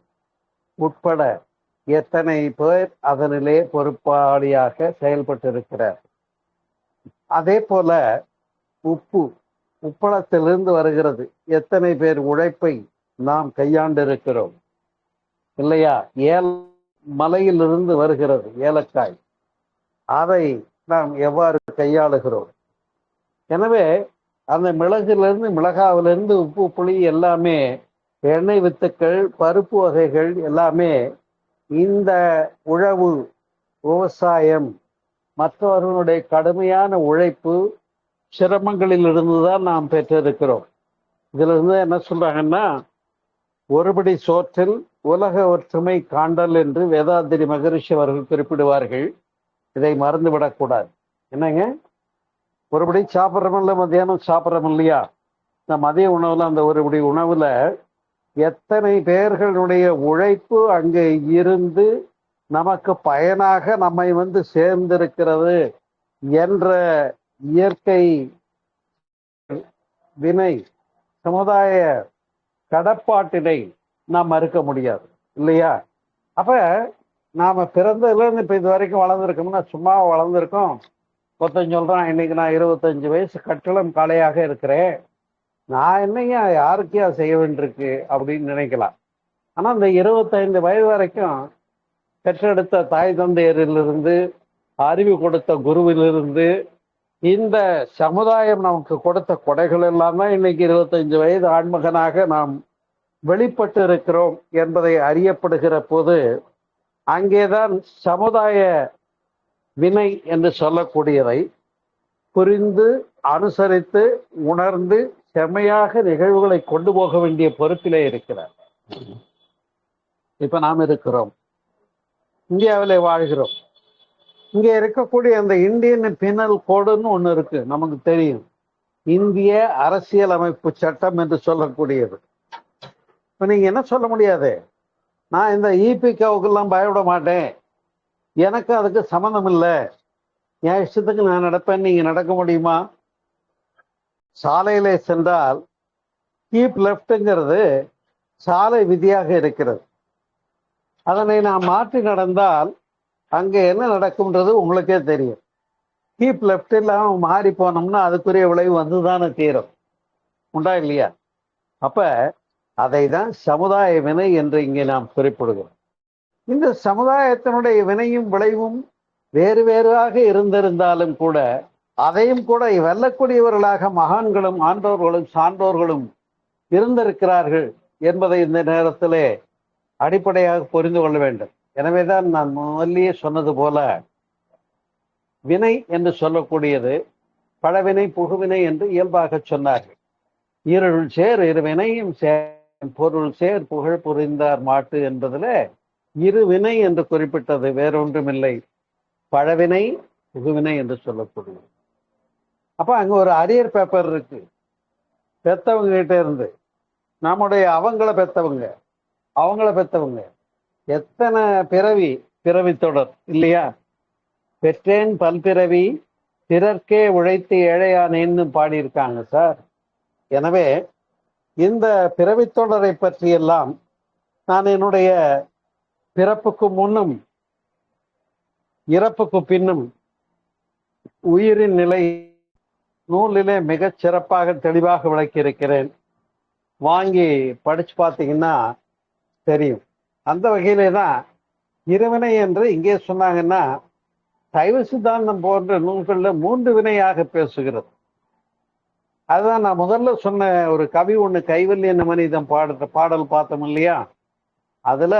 உட்பட எத்தனை பேர் அதனிலே பொறுப்பாளியாக செயல்பட்டிருக்கிறார். அதே போல உப்பு, உப்பளத்திலிருந்து வருகிறது, எத்தனை பேர் உழைப்பை நாம் கையாண்டிருக்கிறோம் இல்லையா? மலையிலிருந்து வருகிறது ஏலக்காய், அதை நாம் எவ்வாறு கையாளுகிறோம்? எனவே அந்த மிளகிலிருந்து, மிளகாவிலிருந்து உப்பு, புளி எல்லாமே, எண்ணெய் வித்துக்கள், பருப்பு வகைகள் எல்லாமே இந்த உழவு, விவசாயம், மற்றவர்களுடைய கடுமையான உழைப்பு, சிரமங்களில் இருந்துதான் நாம் பெற்றிருக்கிறோம். இதுல இருந்து என்ன சொல்றாங்கன்னா, ஒருபடி சோற்றில் உலக ஒற்றுமை காண்டல் என்று வேதாத்திரி மகரிஷி அவர்கள் குறிப்பிடுவார்கள். இதை மறந்து விடக்கூடாது. என்னங்க, ஒருபடி சாப்பிட்றோமில்ல, மத்தியானம் சாப்பிட்றோம் இல்லையா? இந்த மதிய உணவுல, அந்த ஒருபடி உணவுல எத்தனை பேர்களுடைய உழைப்பு அங்கே இருந்து நமக்கு பயனாக நம்மை வந்து சேர்ந்திருக்கிறது என்ற இயற்கை வினை, சமுதாய கடப்பாட்டினை நாம் மறுக்க முடியாது இல்லையா? அப்ப நாம பிறந்ததுல இருந்து இப்ப இது வரைக்கும் வளர்ந்துருக்கோம்னா சும்மா வளர்ந்துருக்கோம். ஒருத்தன் சொல்றான், இன்னைக்கு நான் 25 வயசு கட்டளம் காளையாக இருக்கிறேன், நான் என்னையா யாருக்கையா செய்ய வேண்டியிருக்கு அப்படின்னு நினைக்கலாம். ஆனா இந்த 25 வயது வரைக்கும் பெற்றெடுத்த தாய் தந்தையரிலிருந்து, அறிவு கொடுத்த குருவிலிருந்து, இந்த சமுதாயம் நமக்கு கொடுத்த கொடைகள் எல்லாம் தான் இன்னைக்கு 25 வயது ஆண்மகனாக நாம் வெளிப்பட்டு இருக்கிறோம் என்பதை அறியப்படுகிற போது, அங்கேதான் சமுதாய வினை என்று சொல்லக்கூடியதை புரிந்து, அனுசரித்து, உணர்ந்து செம்மையாக நிகழ்வுகளை கொண்டு போக வேண்டிய பொறுப்பிலே இருக்கிறார். இப்ப நாம் இருக்கிறோம், இந்தியாவிலே வாழ்கிறோம். இங்கே இருக்கக்கூடிய அந்த இந்தியன் பினல் கோடுன்னு ஒண்ணு இருக்கு, நமக்கு தெரியும். இந்திய அரசியலமைப்பு சட்டம் என்று சொல்லக்கூடியது. இப்ப நீங்க என்ன சொல்ல முடியாது, நான் இந்த இபிகவுக்கெல்லாம் பயப்பட மாட்டேன், எனக்கு அதுக்கு சம்மந்தம் இல்லை, என் இஷ்டத்துக்கு நான் நடப்பேன், நீங்க நடக்க முடியுமா? சாலையிலே சென்றால் கீப் லெப்ட்ங்கிறது சாலை விதியாக இருக்கிறது. அதனை நான் மாற்றி நடந்தால் அங்கே என்ன நடக்கும்ன்றது உங்களுக்கே தெரியும். கீப் லெப்ட் இல்லாம மாறி போனோம்னா அதுக்குரிய விளைவு வந்துதானே தீரும், உண்டா இல்லையா? அப்ப அதை தான் சமுதாய வினை என்று இங்கே நாம் குறிப்பிடுகிறோம். இந்த சமுதாயத்தினுடைய வினையும் விளைவும் வேறு வேறாக இருந்திருந்தாலும் கூட அதையும் கூட வெல்லக்கூடியவர்களாக மகான்களும் ஆண்டோர்களும் சான்றோர்களும் இருந்திருக்கிறார்கள் என்பதை இந்த நேரத்திலே அடிப்படையாக புரிந்து கொள்ள வேண்டும். எனவேதான் நான் முதலியே சொன்னது போல, வினை என்று சொல்லக்கூடியது பழவினை புகுவினை என்று இயல்பாக சொன்னார்கள். இருள் சேர் இருவினையும் பொருள் சேர் புகழ் புரிந்தார் மாட்டு என்பதுல இருவினை என்று குறிப்பிட்டது வேறொன்றுமில்லை, பழவினை புகுவினை என்று சொல்லக்கூடியது. அப்ப அங்க ஒரு அரியர் பேப்பர் இருக்கு, பெத்தவங்க கிட்ட இருந்து நம்முடைய அவங்கள பெத்தவங்க எத்தனை பிறவி தொடர் இல்லையா? பெற்றேன் பல்பிறவி பிறர்க்கே உழைத்து ஏழையானேன்னு பாடியிருக்காங்க சார். எனவே இந்த பிறவித்தொடரை பற்றியெல்லாம் நான் என்னுடைய பிறப்புக்கு முன்னும் இறப்புக்கு பின்னும் உயிரின் நிலை நூலிலே மிகச் சிறப்பாக தெளிவாக விளக்கியிருக்கிறேன். வாங்கி படிச்சு பார்த்தீங்கன்னா தெரியும். அந்த வகையிலே தான் இருவினை என்று இங்கே சொன்னாங்கன்னா, சைவ சித்தாந்தம் போன்ற நூல்களில் 3 வினையாக பேசுகிறது. அதுதான் நான் முதல்ல சொன்ன ஒரு கவி ஒண்ணு, கைவல்ய மனிதம் பாடல் பார்த்தோம் இல்லையா? அதுல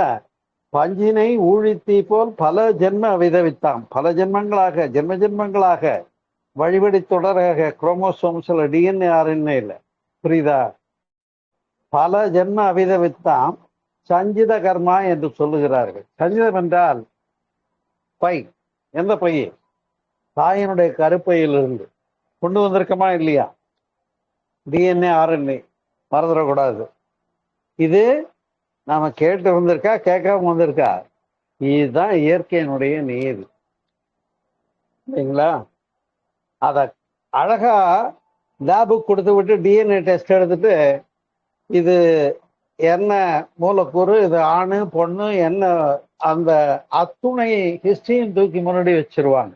பஞ்சினை ஊழித்தீ போல் பல ஜென்ம விதவித்தாம், பல ஜென்மங்களாக வழிபடி தொடராக குரோமோசோம்ஸ்ல டிஎன்ஏ ஆர்என்ஏ இல்லை, புரியுதா? பல ஜென்ம அவிதவித்தாம் சஞ்சித கர்மா என்று சொல்லுகிறார்கள். சஞ்சிதம் என்றால் பை. எந்த பை? தாயினுடைய கருப்பையிலிருந்து கொண்டு வந்திருக்கமா இல்லையா? டிஎன்ஏ ஆர்என்ஏ மறந்துடக்கூடாது. இது நாம கேட்டு வந்திருக்கா, கேட்காம வந்திருக்கா? இதுதான் இயற்கையினுடைய நியதி, இல்லைங்களா? அத அழகா லேபுக்கு கொடுத்து விட்டு டிஎன்ஏ டெஸ்ட் எடுத்துட்டு இது என்ன மூலக்கூறு, இது ஆணு பொண்ணு என்ன, அந்த அத்துணை ஹிஸ்டரியும் தூக்கி முன்னாடி வச்சிருவாங்க.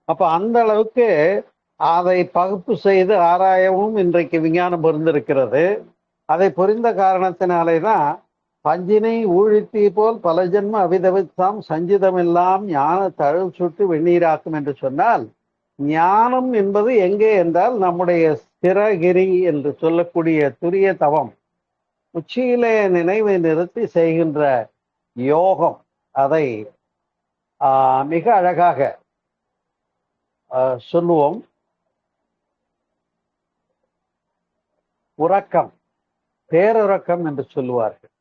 அப்ப அந்த அளவுக்கு அதை பகுப்பு செய்து ஆராயவும் இன்றைக்கு விஞ்ஞானம் புரிந்திருக்கிறது. அதை புரிந்த காரணத்தினாலே தான் பஞ்சினை ஊழித்தீ போல் பல ஜென்ம அவிதவித்தாம் சஞ்சிதம் எல்லாம் ஞான தழல் சுட்டு வெந்நீராக்கும் என்று சொன்னால், ஞானம் என்பது எங்கே என்றால் நம்முடைய ஸ்திரகிரி என்று சொல்லக்கூடிய துரிய தவம், உச்சியிலே நினைவை நிறுத்தி செய்கின்ற யோகம். அதை மிக அழகாக சொல்லுவோம். உறக்கம், பேருறக்கம் என்று சொல்லுவார்கள்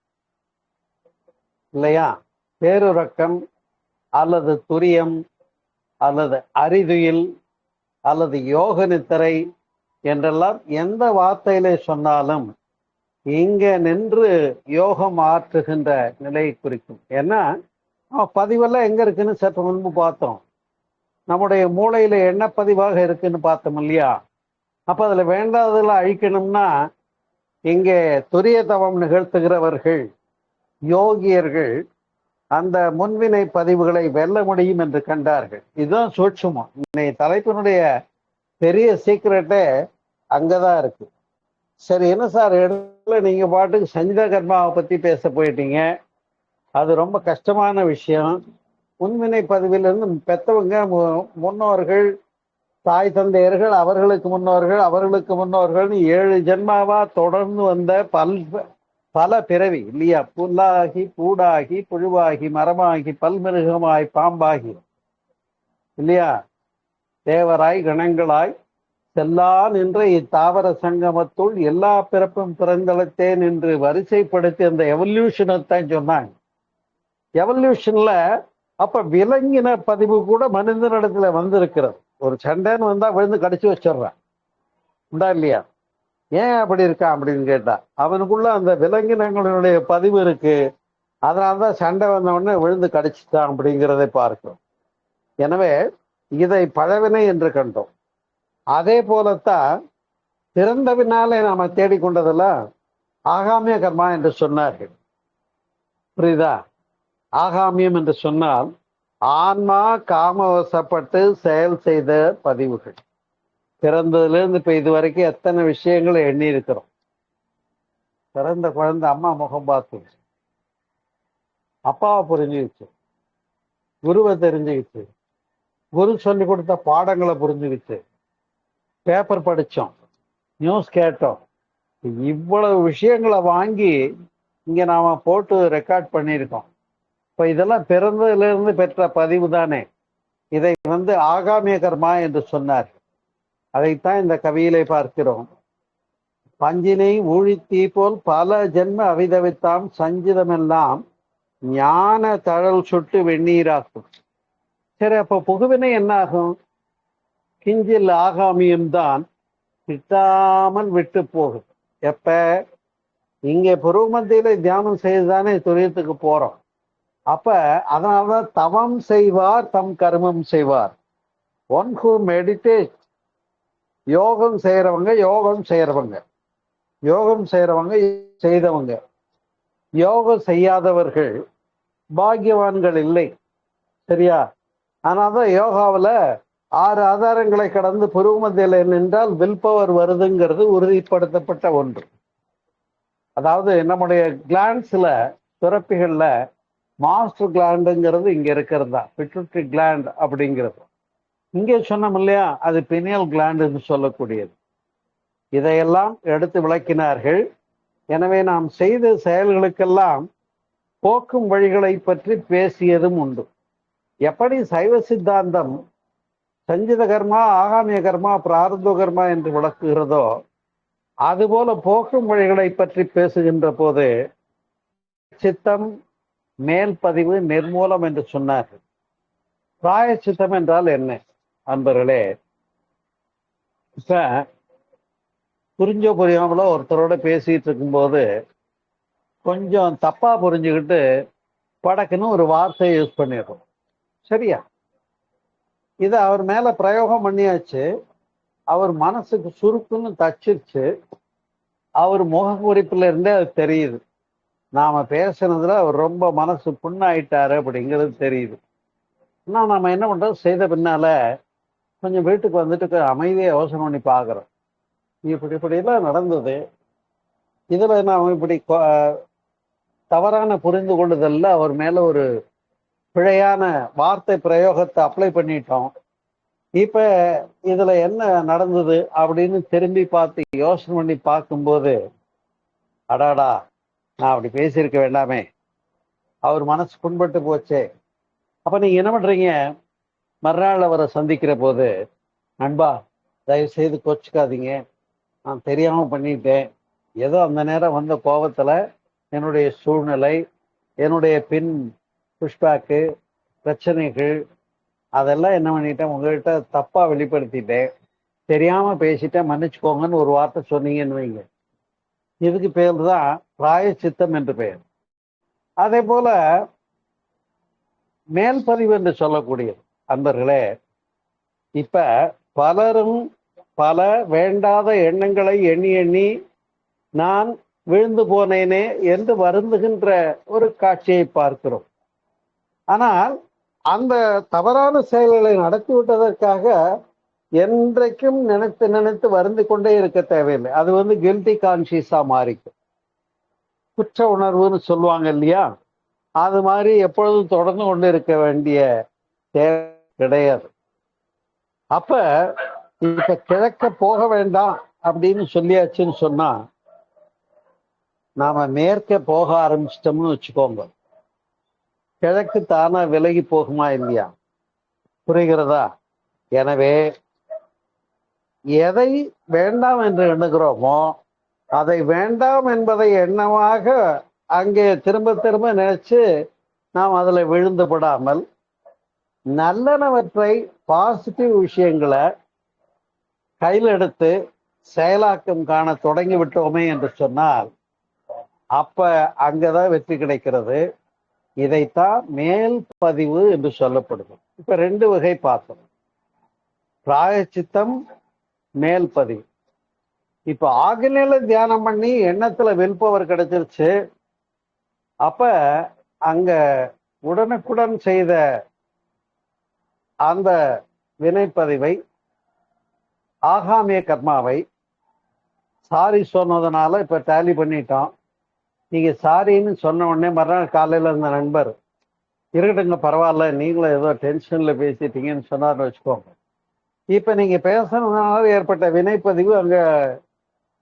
இல்லையா? பேருறக்கம் அல்லது துரியம் அல்லது அரிதுயில் அல்லது யோக நித்திரை என்றெல்லாம் எந்த வார்த்தையிலே சொன்னாலும் இங்க நின்று யோகம் ஆற்றுகின்ற நிலையை குறிக்கும். ஏன்னா பதிவெல்லாம் எங்க இருக்குன்னு சற்று முன்பு பார்த்தோம். நம்முடைய மூளையில என்ன பதிவாக இருக்குன்னு பார்த்தோம் இல்லையா? அப்ப அதுல வேண்டாததெல்லாம் அழிக்கணும்னா இங்கே துரிய தவம் நிகழ்த்துகிறவர்கள், யோகியர்கள் அந்த முன்வினை பதிவுகளை வெல்ல முடியும் என்று கண்டார்கள். இதுதான் சூட்சுமம். இன்னைய தலைப்பினுடைய பெரிய சீக்கிரட்டே அங்கதான் இருக்கு. சரி, என்ன சார் இடத்துல நீங்க பாட்டுக்கு சஞ்சிதா கர்மாவை பத்தி பேச போயிட்டீங்க. அது ரொம்ப கஷ்டமான விஷயம். முன்வினை பதிவிலிருந்து பெத்தவங்க, முன்னோர்கள், தாய் தந்தையர்கள், அவர்களுக்கு முன்னோர்கள், அவர்களுக்கு முன்னோர்கள்னு 7 ஜென்மாவா தொடர்ந்து வந்த பல பிறவி இல்லையா? புல்லாகி பூடாகி புழுவாகி மரமாகி பல்மிருகமாய் பாம்பாகி இல்லையா? தேவராய் கணங்களாய் செல்லா நின்ற இத்தாவர சங்கமத்துள் எல்லா பிறப்பும் பிறந்தளத்தேன் என்று வரிசைப்படுத்தி அந்த எவல்யூஷனைத்தான் சொன்னாங்க. எவல்யூஷன்ல அப்ப விலங்கின பதிவு கூட மனிதனிடத்துல வந்திருக்கிறது. ஒரு சண்டைன்னு வந்தா விழுந்து கடிச்சு வச்சிடுறான், உண்டா இல்லையா? ஏன் அப்படி இருக்கான் அப்படின்னு கேட்டா, அவனுக்குள்ள அந்த விலங்கினங்களுடைய பதிவு இருக்கு. அதனாலதான் சண்டை வந்த உடனே விழுந்து கடிச்சுட்டான் அப்படிங்கிறதை பார்க்கிறோம். எனவே இதை பழவினை என்று கண்டோம். அதே போலத்தான் பிறந்த பின்னாலே நாம தேடிக்கொண்டதெல்லாம் ஆகாமிய கர்மா என்று சொன்னார்கள். புரியுதா? ஆகாமியம் என்று சொன்னால் ஆன்மா காமவசப்பட்டு செயல் செய்த பதிவுகள். பிறந்ததுல இருந்து இப்ப இது வரைக்கும் எத்தனை விஷயங்களை எண்ணி இருக்கிறோம். பிறந்த குழந்தை அம்மா முகம் பார்த்து அப்பாவை புரிஞ்சுக்கிச்சு, குருவை தெரிஞ்சுக்கிச்சு, குரு சொல்லி கொடுத்த பாடங்களை புரிஞ்சுக்கிச்சு, பேப்பர் படித்தோம், நியூஸ் கேட்டோம். இவ்வளவு விஷயங்களை வாங்கி இங்க நாம போட்டு ரெக்கார்ட் பண்ணியிருக்கோம். இப்ப இதெல்லாம் பிறந்ததுல இருந்து பெற்ற பதிவு தானே. இதை ஆகாமிய கர்மா என்று சொன்னார். அதைத்தான் இந்த கவியிலே பார்க்கிறோம். பஞ்சினை ஊழித்தீ போல் பல ஜென்ம அவிதவித்தாம் சஞ்சிதமெல்லாம் ஞான தழல் சுட்டு வெந்நீராக்கும். சரி, அப்ப புகுவினை என்ன ஆகும்? கிஞ்சில் ஆகாமியம்தான் விட்டாமல் விட்டு போகும். எப்ப இங்கே புருவமத்தியில தியானம் செய்துதானே துரியத்துக்கு போறோம். அப்ப அதனாலதான் தவம் செய்வார் தம் கர்மம் செய்வார். ஒன் ஹூ மெடிடேட், யோகம் செய்யறவங்க செய்தவங்க, யோகம் செய்யாதவர்கள் பாக்கியவான்கள் இல்லை. சரியா? அதனால்தான் யோகாவில் 6 ஆதாரங்களை கடந்து புருவமத்தியில நின்றால் வில் பவர் வருதுங்கிறது உறுதிப்படுத்தப்பட்ட ஒன்று. அதாவது நம்முடைய கிளாண்ட்ஸ்ல, சுரப்பிகள்ல மாஸ்டர் கிளாண்டுங்கிறது இங்க இருக்கிறது தான், பிட்யூட்டரி கிளாண்ட் அப்படிங்கிறது. இங்கே சொன்னோம் இல்லையா, அது பினியல் கிளாண்டுன்னு சொல்லக்கூடியது. இதையெல்லாம் எடுத்து விளக்கினார்கள். எனவே நாம் செய்த செயல்களுக்கெல்லாம் போக்கும் வழிகளை பற்றி பேசியதும் உண்டு. எப்படி சைவ சித்தாந்தம் சஞ்சித கர்மா, ஆகாமிய கர்மா, பிராரப்த கர்மா என்று விளக்குகிறதோ, அதுபோல போக்கும் வழிகளை பற்றி பேசுகின்ற போது சித்தம் மேல் பதிவு நிர்மூலம் என்று சொன்னார்கள். பிராயச்சித்தம் என்றால் என்ன அன்பர்களே? இப்ப புரிஞ்சோ புரியாமலோ ஒருத்தரோட பேசிட்டு இருக்கும்போது கொஞ்சம் தப்பா புரிஞ்சுக்கிட்டு படக்குன்னு ஒரு வார்த்தையை யூஸ் பண்ணிடுறோம். சரியா? இதை அவர் மேல பிரயோகம் பண்ணியாச்சு. அவர் மனசுக்கு சுருக்குன்னு தச்சிருச்சு. அவர் முகக்குறிப்புல இருந்தே அது தெரியுது. நாம பேசுனதுல அவர் ரொம்ப மனசு புண்ணாயிட்டாரு அப்படிங்கிறது தெரியுது. ஆனால் நாம என்ன பண்றோம், செய்த பின்னால கொஞ்சம் வீட்டுக்கு வந்துட்டு அமைதியை யோசனை பண்ணி பார்க்குறோம். இப்படிலாம் நடந்தது, இதுல நாம் இப்படி தவறான புரிந்து கொள்ளுதல்ல அவர் மேல ஒரு பிழையான வார்த்தை பிரயோகத்தை அப்ளை பண்ணிட்டோம். இப்ப இதுல என்ன நடந்தது அப்படின்னு திரும்பி பார்த்து யோசனை பண்ணி பார்க்கும்போது, அடாடா நான் அப்படி பேசியிருக்க வேண்டாமே, அவர் மனசு புண்பட்டு போச்சே. அப்ப நீங்க என்ன பண்றீங்க, மறுநாள் அவரை சந்திக்கிற போது, நண்பா தயவு செய்து கோச்சுக்காதீங்க, நான் தெரியாம பண்ணிட்டேன், ஏதோ அந்த நேரம் வந்த கோபத்துல என்னுடைய சூழ்நிலை, என்னுடைய பின் புஷ்பேக்கு பிரச்சனைகள், அதெல்லாம் என்ன பண்ணிட்டேன், உங்ககிட்ட தப்பா வெளிப்படுத்திட்டேன், தெரியாம பேசிட்டேன், மன்னிச்சுக்கோங்கன்னு ஒரு வார்த்தை சொன்னீங்கன்னு வைங்க. இதுக்கு பேர் தான் பிராயச்சித்தம் என்று பெயர். அதே போல மேல்பதிவு என்று சொல்லக்கூடியது. அன்பர்களே, இப்ப பலரும் பல வேண்டாத எண்ணங்களை எண்ணி எண்ணி நான் விழுந்து போனேனே என்று வருந்துகின்ற ஒரு காட்சியை பார்க்கிறோம். ஆனால் அந்த தவறான செயல்களை நடத்தி விட்டதற்காக என்றைக்கும் நினைத்து நினைத்து வருந்து கொண்டே இருக்க தேவையில்லை. அது கில்ட்டி கான்சியஸா மாறிக்கும். குற்ற உணர்வுன்னு சொல்லுவாங்க இல்லையா, அது மாதிரி எப்பொழுதும் தொடர்ந்து கொண்டு இருக்க வேண்டிய தேவை கிடையாது. அப்ப இப்ப கிழக்க போக வேண்டாம் அப்படின்னு சொல்லியாச்சுன்னு சொன்னா, நாம மேற்க போக ஆரம்பிச்சிட்டோம்னு வச்சுக்கோங்க, கிழக்கு தானா விலகி போகுமா இல்லையா? புரிகிறதா? எனவே எதை வேண்டாம் என்று எண்ணுகிறோமோ அதை வேண்டாம் என்பதை எண்ணமாக அங்கே திரும்ப திரும்ப நினைச்சு நாம் அதுல விழுந்துபடாமல் நல்லனவற்றை, பாசிட்டிவ் விஷயங்களை கையில் எடுத்து செயலாக்கம் காண தொடங்கி விட்டோமே என்று சொன்னால் அப்ப அங்கதான் வெற்றி கிடைக்கிறது. இதைத்தான் மேல் பதிவு என்று சொல்லப்படுது. இப்ப 2 வகை பார்த்தோம், பிராயச்சித்தம், மேல் பதிவு. இப்ப ஆக்னில தியானம் பண்ணி எண்ணத்துல வில் பவர் கிடைச்சிருச்சு. அப்ப அங்க உடனுக்குடன் செய்த அந்த வினைப்பதிவை, ஆகாமிய கர்மாவை சாரி சொன்னதுனால இப்ப டேலி பண்ணிட்டோம். நீங்க சாரின்னு சொன்ன உடனே மறுநாள் காலையில இருந்த நண்பர், இருக்கட்டுங்க பரவாயில்ல, நீங்களும் ஏதோ டென்ஷன்ல பேசிட்டீங்கன்னு சொன்னார்னு வச்சுக்கோங்க. இப்ப நீங்க பேசுறதுனால ஏற்பட்ட வினைப்பதிவு அங்க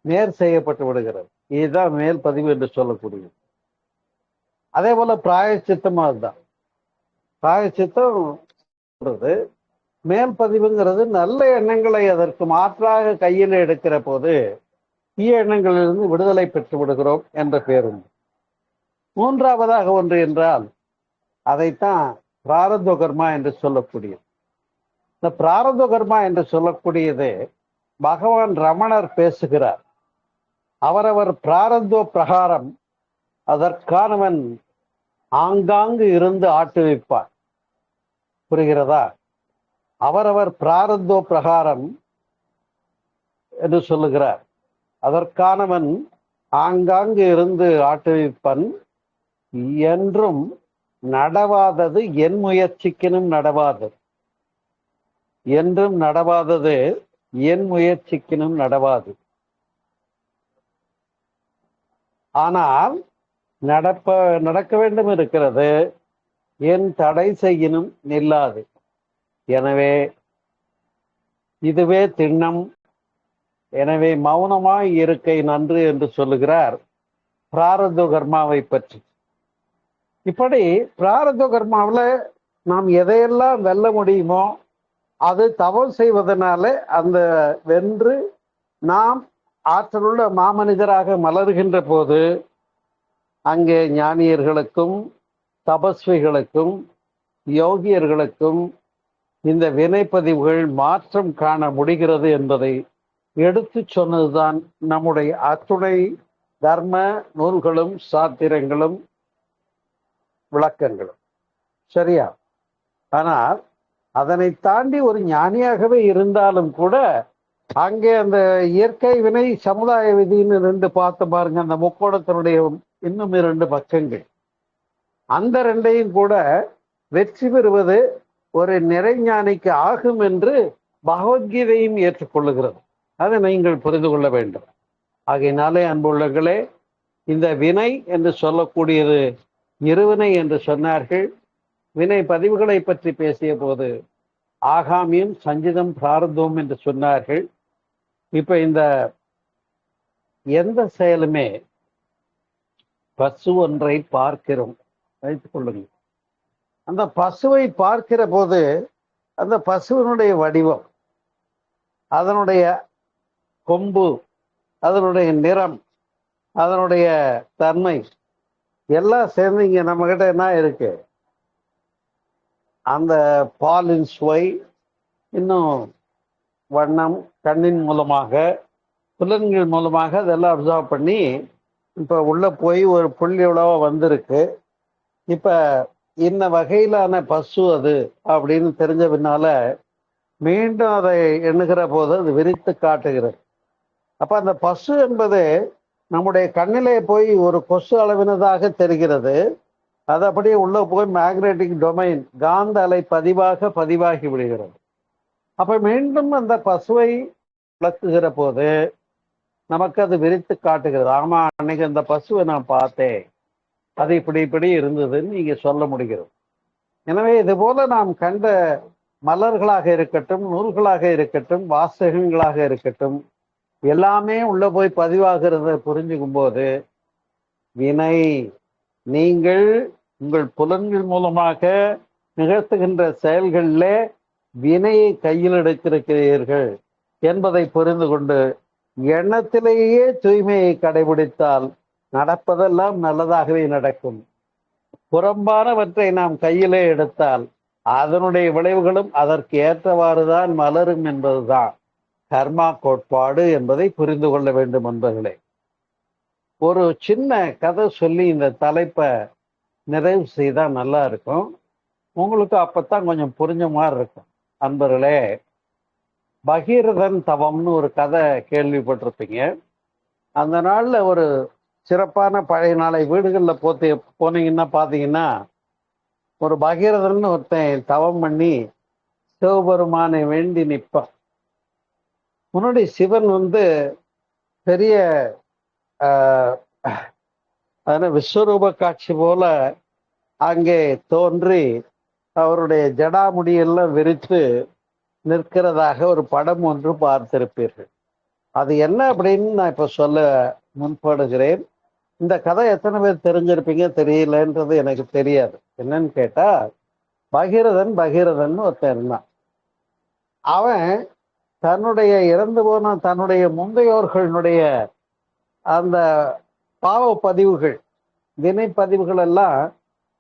நேர் செய்யப்பட்டு விடுகிறது. இதுதான் மேல் பதிவு என்று சொல்லக்கூடியது. அதே போல பிராயச்சித்தம் அதுதான். பிராயச்சித்தம் மேல் பதிவுங்கிறது நல்ல எண்ணங்களை அதற்கு மாற்றாக கையில் எடுக்கிற போது தீய எண்ணங்களிலிருந்து விடுதலை பெற்று விடுகிறோம் என்ற பேருண்டு. 3ஆவதாக ஒன்று என்றால் அதைத்தான் பிராரப்த கர்மா என்று சொல்லக்கூடியது. இந்த பிராரப்த கர்மா என்று சொல்லக்கூடியது பகவான் ரமணர் பேசுகிறார். அவரவர் பிராரப்த பிரகாரம் அதற்கானவன் ஆங்காங்கு இருந்து ஆட்டுவிப்பார். புரிகிறதா? அவரவர் பிராரப்த பிரகாரம் என்று சொல்லுகிறார். அதற்கானவன் ஆங்காங்கு இருந்து ஆட்டுவிப்பன், என்றும் நடவாதது என் முயற்சிக்கினும் நடவாதது. என்றும் நடவாதது என் முயற்சிக்கினும் நடவாது. ஆனால் நடக்க வேண்டும் இருக்கிறது, என் தடை செய்யினும் நில்லாது. எனவே இதுவே திண்ணம். எனவே மௌனமாய் இருக்கை நன்று என்று சொல்லுகிறார் பிராரப்த கர்மாவை பற்றி. இப்படி பிராரப்த கர்மாவில் நாம் எதையெல்லாம் வெல்ல முடியுமோ அது தவம் செய்வதனால அந்த வென்று நாம் ஆற்றலுள்ள மாமனிதராக மலர்கின்ற போது அங்கே ஞானியர்களுக்கும் தபஸ்விகளுக்கும் யோகியர்களுக்கும் இந்த வினைப்பதிவுகள் மாற்றம் காண முடிகிறது என்பதை எடுத்து சொன்னதுதான் நம்முடைய அத்துணை தர்ம நூல்களும் சாத்திரங்களும் விளக்கங்களும். சரியா? ஆனால் அதனை தாண்டி ஒரு ஞானியாகவே இருந்தாலும் கூட அங்கே அந்த இயற்கை வினை சமுதாய விதின்னு 2 பார்த்து பாருங்க, அந்த முக்கோணத்தினுடைய இன்னும் 2 பக்கங்கள். அந்த 2ஐயும் கூட வெற்றி பெறுவது ஒரு நிறைஞானிக்கு ஆகும் என்று பகவத்கீதையும் ஏற்றுக்கொள்ளுகிறது. அதை நீங்கள் புரிந்து கொள்ள வேண்டும். ஆகையினாலே அன்புள்ளங்களே, இந்த வினை என்று சொல்லக்கூடியது இருவினை என்று சொன்னார்கள். வினை பதிவுகளை பற்றி பேசிய போது ஆகாமியம், சஞ்சிதம், பிராரப்தம் என்று சொன்னார்கள். இப்ப இந்த எந்த செயலுமே பசு ஒன்றை பார்க்கிறோம் வைத்துக் கொள்ளுங்கள். அந்த பசுவை பார்க்கிற போது அந்த பசுவினுடைய வடிவம், அதனுடைய கொம்பு, அதனுடைய நிறம், அதனுடைய தன்மை எல்லாம் சேர்ந்து இங்க நம்ம கிட்ட என்ன இருக்கு, அந்த பாலின் சுவை, இன்னும் வண்ணம், கண்ணின் மூலமாக, புலன்கள் மூலமாக அதெல்லாம் அப்சர்வ் பண்ணி இப்ப உள்ள போய் ஒரு புள்ளி உழவா வந்திருக்கு. இப்ப இந்த வகையிலான பசு அது அப்படின்னு தெரிஞ்ச பின்னால மீண்டும் அதை எண்ணுகிற போது அது விரித்து காட்டுகிறது. அப்ப அந்த பசு என்பது நம்முடைய கண்ணிலே போய் ஒரு கொசு அளவினதாக தெரிகிறது. அது அப்படியே உள்ள போய் மேக்னெட்டிக் டொமைன், காந்த அலை பதிவாகி விடுகிறது. அப்ப மீண்டும் அந்த பசுவை விளக்குகிற போது நமக்கு அது விரித்து காட்டுகிறது. ஆமா, அன்னைக்கு அந்த பசுவை நான் பார்த்தேன், அது இப்படி இப்படி இருந்ததுன்னு நீங்க சொல்ல முடிகிறது. எனவே இது போல நாம் கண்ட மலர்களாக இருக்கட்டும், நூல்களாக இருக்கட்டும், வாசகங்களாக இருக்கட்டும், எல்லாமே உள்ள போய் பதிவாகிறத புரிஞ்சுக்கும் போது வினை, நீங்கள் உங்கள் புலன்கள் மூலமாக நிகழ்த்துகின்ற செயல்களில் வினையை கையில் எடுத்திருக்கிறீர்கள் என்பதை புரிந்து கொண்டு எண்ணத்திலேயே தூய்மையை கடைபிடித்தால் நடப்பதெல்லாம் நல்லதாகவே நடக்கும். புறம்பானவற்றை நாம் கையிலே எடுத்தால் அதனுடைய விளைவுகளும் அதற்கு ஏற்றவாறுதான் மலரும் என்பதுதான் கர்மா கோட்பாடு என்பதை புரிந்து கொள்ள வேண்டும் என்பர்களே. ஒரு சின்ன கதை சொல்லி இந்த தலைப்பை நிறைவு செய்தா நல்லா இருக்கும். உங்களுக்கு அப்பத்தான் கொஞ்சம் புரிஞ்ச மாதிரி இருக்கும். அன்பர்களே, பகீரதன் தவம்னு ஒரு கதை கேள்விப்பட்டிருப்பீங்க. அந்த நாள்ல ஒரு சிறப்பான பழைய நாளை வீடுகளில் போனீங்கன்னா பார்த்தீங்கன்னா, ஒரு பகீரதன் ஒருத்தன் தவம் பண்ணி சிவபெருமானை வேண்டி நிற்பான். முன்னாடி சிவன் பெரிய விஸ்வரூப காட்சி போல அங்கே தோன்றி அவருடைய ஜடாமுடியெல்லாம் விரித்து நிற்கிறதாக ஒரு படம் ஒன்று பார்த்திருப்பீர்கள். அது என்ன அப்படின்னு நான் இப்ப சொல்ல முன்படுகிறேன். இந்த கதை எத்தனை பேர் தெரிஞ்சிருப்பீங்க தெரியலன்றது எனக்கு தெரியாது. என்னன்னு கேட்டா, பகீரதன் ஒருத்தன் இருந்தான். அவன் தன்னுடைய இறந்து போன தன்னுடைய முந்தையோர்களுடைய அந்த பாவ பதிவுகள், வினை பதிவுகள் எல்லாம்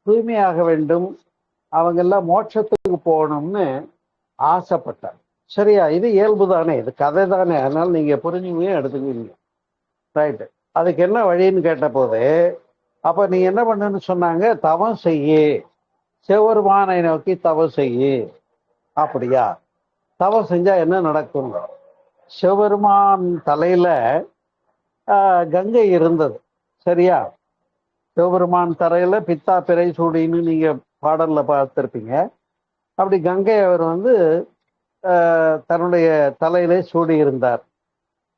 தூய்மையாக வேண்டும், அவங்க எல்லாம் மோட்சத்துக்கு போகணும்னு ஆசைப்பட்டார். சரியா? இது இயல்பு தானே, இது கதை தானே, அதனால நீங்க புரிஞ்சுங்க எடுத்துக்குவீங்க. ரைட்டு. அதுக்கு என்ன வழின்னு கேட்ட போது, அப்ப நீ என்ன பண்ணுன்னு சொன்னாங்க, தவம் செய்யு, சிவபெருமானை நோக்கி தவம் செய்யு. அப்படியா? தவம் செஞ்சா என்ன நடக்கும்? சிவபெருமான் தலையில கங்கை இருந்தது. சரியா? சிவபெருமான் தரையில பித்தா பிறை சூடின்னு நீங்க பாடல்ல பார்த்திருப்பீங்க. அப்படி கங்கை அவர் தன்னுடைய தலையிலே சூடி இருந்தார்,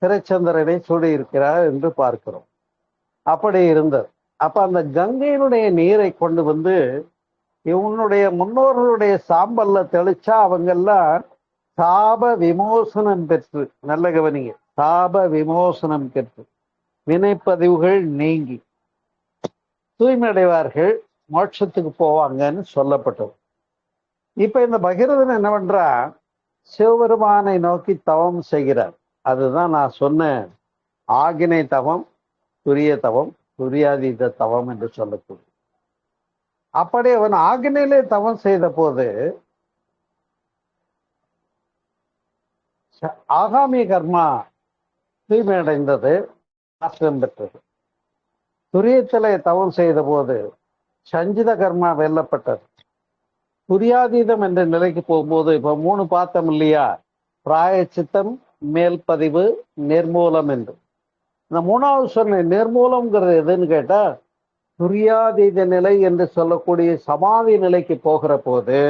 திரைச்சந்திரனை சூடி இருக்கிறார் என்று பார்க்கிறோம். அப்படி இருந்தது. அப்ப அந்த கங்கையினுடைய நீரை கொண்டு இவனுடைய முன்னோர்களுடைய சாம்பல்ல தெளிச்சா அவங்கெல்லாம் சாப விமோசனம் பெற்று, நல்ல கவனிங்க, சாப விமோசனம் பெற்று வினைப்பதிவுகள் நீங்கி தூய்மை அடைவார்கள், மோட்சத்துக்கு போவாங்கன்னு சொல்லப்பட்டது. இப்ப இந்த பகீரதன் என்ன பண்றா, சிவபெருமானை நோக்கி தவம் செய்கிறார். அதுதான் நான் சொன்ன ஆகினை தவம், துரிய தவம், துரியாதீத தவம் என்று சொல்லக்கூடிய. அப்படி அவன் ஆகினையிலே தவம் செய்த போது ஆகாமி கர்மா தூய்மை அடைந்தது, ஆசிரம் பெற்றது. துரியத்திலே தவம் செய்த போது சஞ்சித கர்மா வெல்லப்பட்டது. துரியாதீதம் என்ற நிலைக்கு போகும்போது இப்ப 3 பார்த்தோம் இல்லையா, பிராயச்சித்தம், மேல் பதிவு, நிர்மூலம் என்று. இந்த 3வது சொன்ன நிர்மூலம்ங்கிறது எதுன்னு கேட்டா, துரியாதீத நிலை என்று சொல்லக்கூடிய சமாதி நிலைக்கு போகிற போது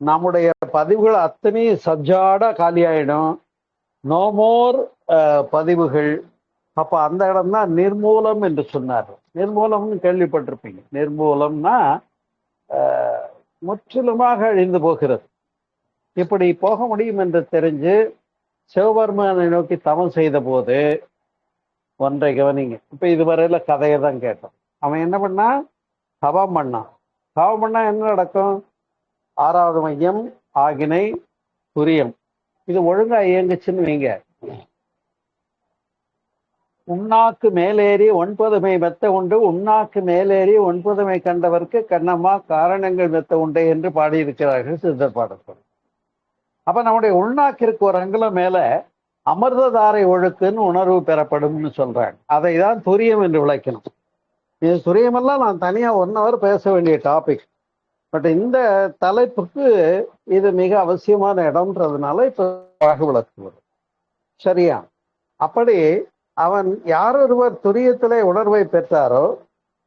நம்முடைய பதிவுகள் அத்தனையும் சப்ஜாடா காலியாயிடும், நோ மோர் பதிவுகள். அப்ப அந்த இடம் தான் நிர்மூலம் என்று சொன்னார். நிர்மூலம்னு கேள்விப்பட்டிருப்பீங்க. நிர்மூலம்னா முற்றிலுமாக அழிந்து போகிறது. இப்படி போக முடியும் என்று தெரிஞ்சு சிவபெருமானை நோக்கி தவம் செய்த போது ஒன்றை கவனிங்க. இப்ப இதுவரையில கதையை தான் கேட்டோம். அவன் என்ன பண்ணா, தவம் பண்ணான். தவம் பண்ணா என்ன நடக்கும்? 6வது மையம் ஆகினை துரியம் இது ஒழுங்கா இயங்குச்சுன்னு வைங்க. உண்ணாக்கு மேலேறி 9மை மெத்த உண்டு, உண்ணாக்கு மேலேறி 9மை கண்டவர்க்கு கண்ணம்மா காரணங்கள் மெத்த உண்டே என்று பாடியிருக்கிறார்கள் சித்தர் பாடல்கள். அப்ப நம்முடைய உள்நாக்கிற்கு ஒரு அங்குலம் மேல அமிர்ததாரை ஒழுக்குன்னு உணர்வு பெறப்படும்னு சொல்றாங்க. அதை தான் துரியம் என்று விளக்கணும். இது துரியமெல்லாம் நான் தனியா 1 hour பேச வேண்டிய டாபிக். பட் இந்த தலைப்புக்கு இது மிக அவசியமான இடம்ன்றதுனால இப்ப விளக்குவது. சரியா? அப்படி அவன் யாரொருவர் துரியத்திலே உணர்வை பெற்றாரோ,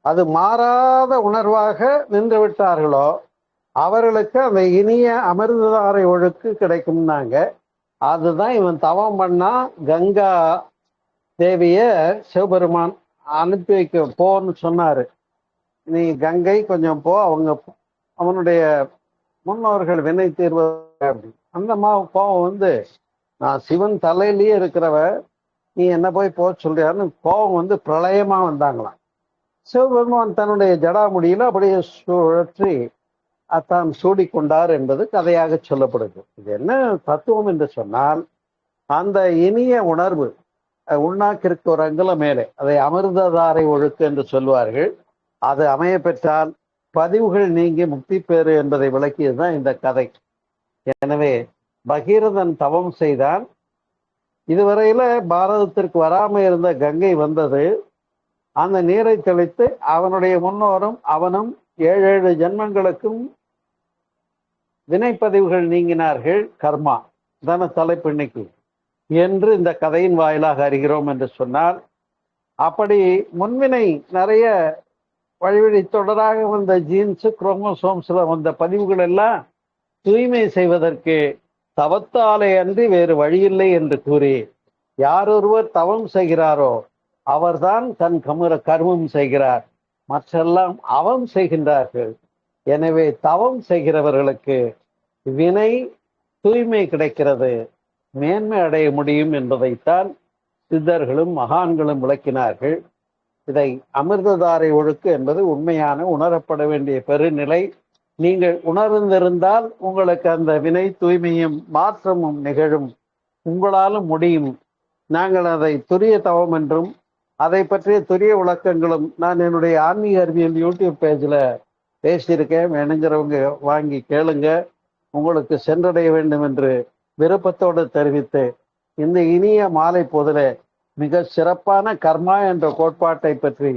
அது மாறாத உணர்வாக நின்று விட்டார்களோ, அவர்களுக்கு அந்த இனிய அமிர்ததாரை ஒழுக்கு கிடைக்கும்னாங்க. அதுதான் இவன் தவம் பண்ணா கங்கா தேவிய சிவபெருமான் அனுப்பி வைக்க போன்னு சொன்னாரு. நீ கங்கை கொஞ்சம் போ, அவனுடைய முன்னோர்கள் வினை தீர்வது அப்படி. அந்த கோபம் வந்து, நான் சிவன் தலையிலேயே இருக்கிறவ, நீ என்ன போய் போக சொல்றியான்னு கோபம் வந்து பிரளயமா வந்தாங்களாம். சிவபெருமான் தன்னுடைய ஜடாமுடியில அப்படியே சுழற்றி தான் சூடிக்கொண்டார் என்பது கதையாக சொல்லப்படுது. இது என்ன தத்துவம் என்று சொன்னால், அந்த இனிய உணர்வு உள்நாக்கிற்கு ஒரு அங்குலம் மேலே, அதை அமிர்ததாரை ஒழுக்கு என்று சொல்வார்கள். அது அமைய பெற்றால் பதிவுகள் நீங்கி முக்தி பேறு என்பதை விளக்கியதுதான் இந்த கதை. எனவே பகீரதன் தவம் செய்தான். இதுவரையில பாரதத்திற்கு வராம இருந்த கங்கை வந்தது. அந்த நீரை தெளித்து அவனுடைய முன்னோரும் அவனும் 7 ஜென்மங்களுக்கும் வினைப்பதிவுகள் நீங்கினார்கள். கர்மா தான தலைப்பு இன்னைக்கு என்று இந்த கதையின் வாயிலாக அறிகிறோம் என்று சொன்னால், அப்படி முன்வினை நிறைய வழிவழி தொடராக வந்த ஜீன்ஸ் குரோமோசோம்ஸ்ல வந்த பதிவுகள் எல்லாம் தூய்மை செய்வதற்கு தவத்தாலே அன்றி வேறு வழியில்லை என்று கூறி, யாரொருவர் தவம் செய்கிறாரோ அவர்தான் தன் கர்மம் செய்கிறார், மற்றெல்லாம் அவம் செய்கின்றார்கள். எனவே தவம் செய்கிறவர்களுக்கு வினை தூய்மை கிடைக்கிறது, மேன்மை அடைய முடியும் என்பதைத்தான் சித்தர்களும் மகான்களும் விளக்கினார்கள். இதை அமிர்ததாரை ஒழுக்கு என்பது உண்மையான உணரப்பட வேண்டிய பெருநிலை. நீங்கள் உணர்ந்திருந்தால் உங்களுக்கு அந்த வினை தூய்மையும் மாற்றமும் நிகழும், உங்களாலும் முடியும். நாங்கள் அதை துரிய தவம் என்றும் அதை பற்றிய துரிய விளக்கங்களும் நான் என்னுடைய ஆன்மீக அறிவியல் யூடியூப் பேஜில் பேசியிருக்கேன். வேணுங்கிறவங்க வாங்கி கேளுங்க. உங்களுக்கு சென்றடைய வேண்டும் என்று விருப்பத்தோடு தெரிவித்து, இந்த இனிய மாலை பொழுதுல மிக சிறப்பான கர்மா என்ற கோட்பாட்டை பற்றி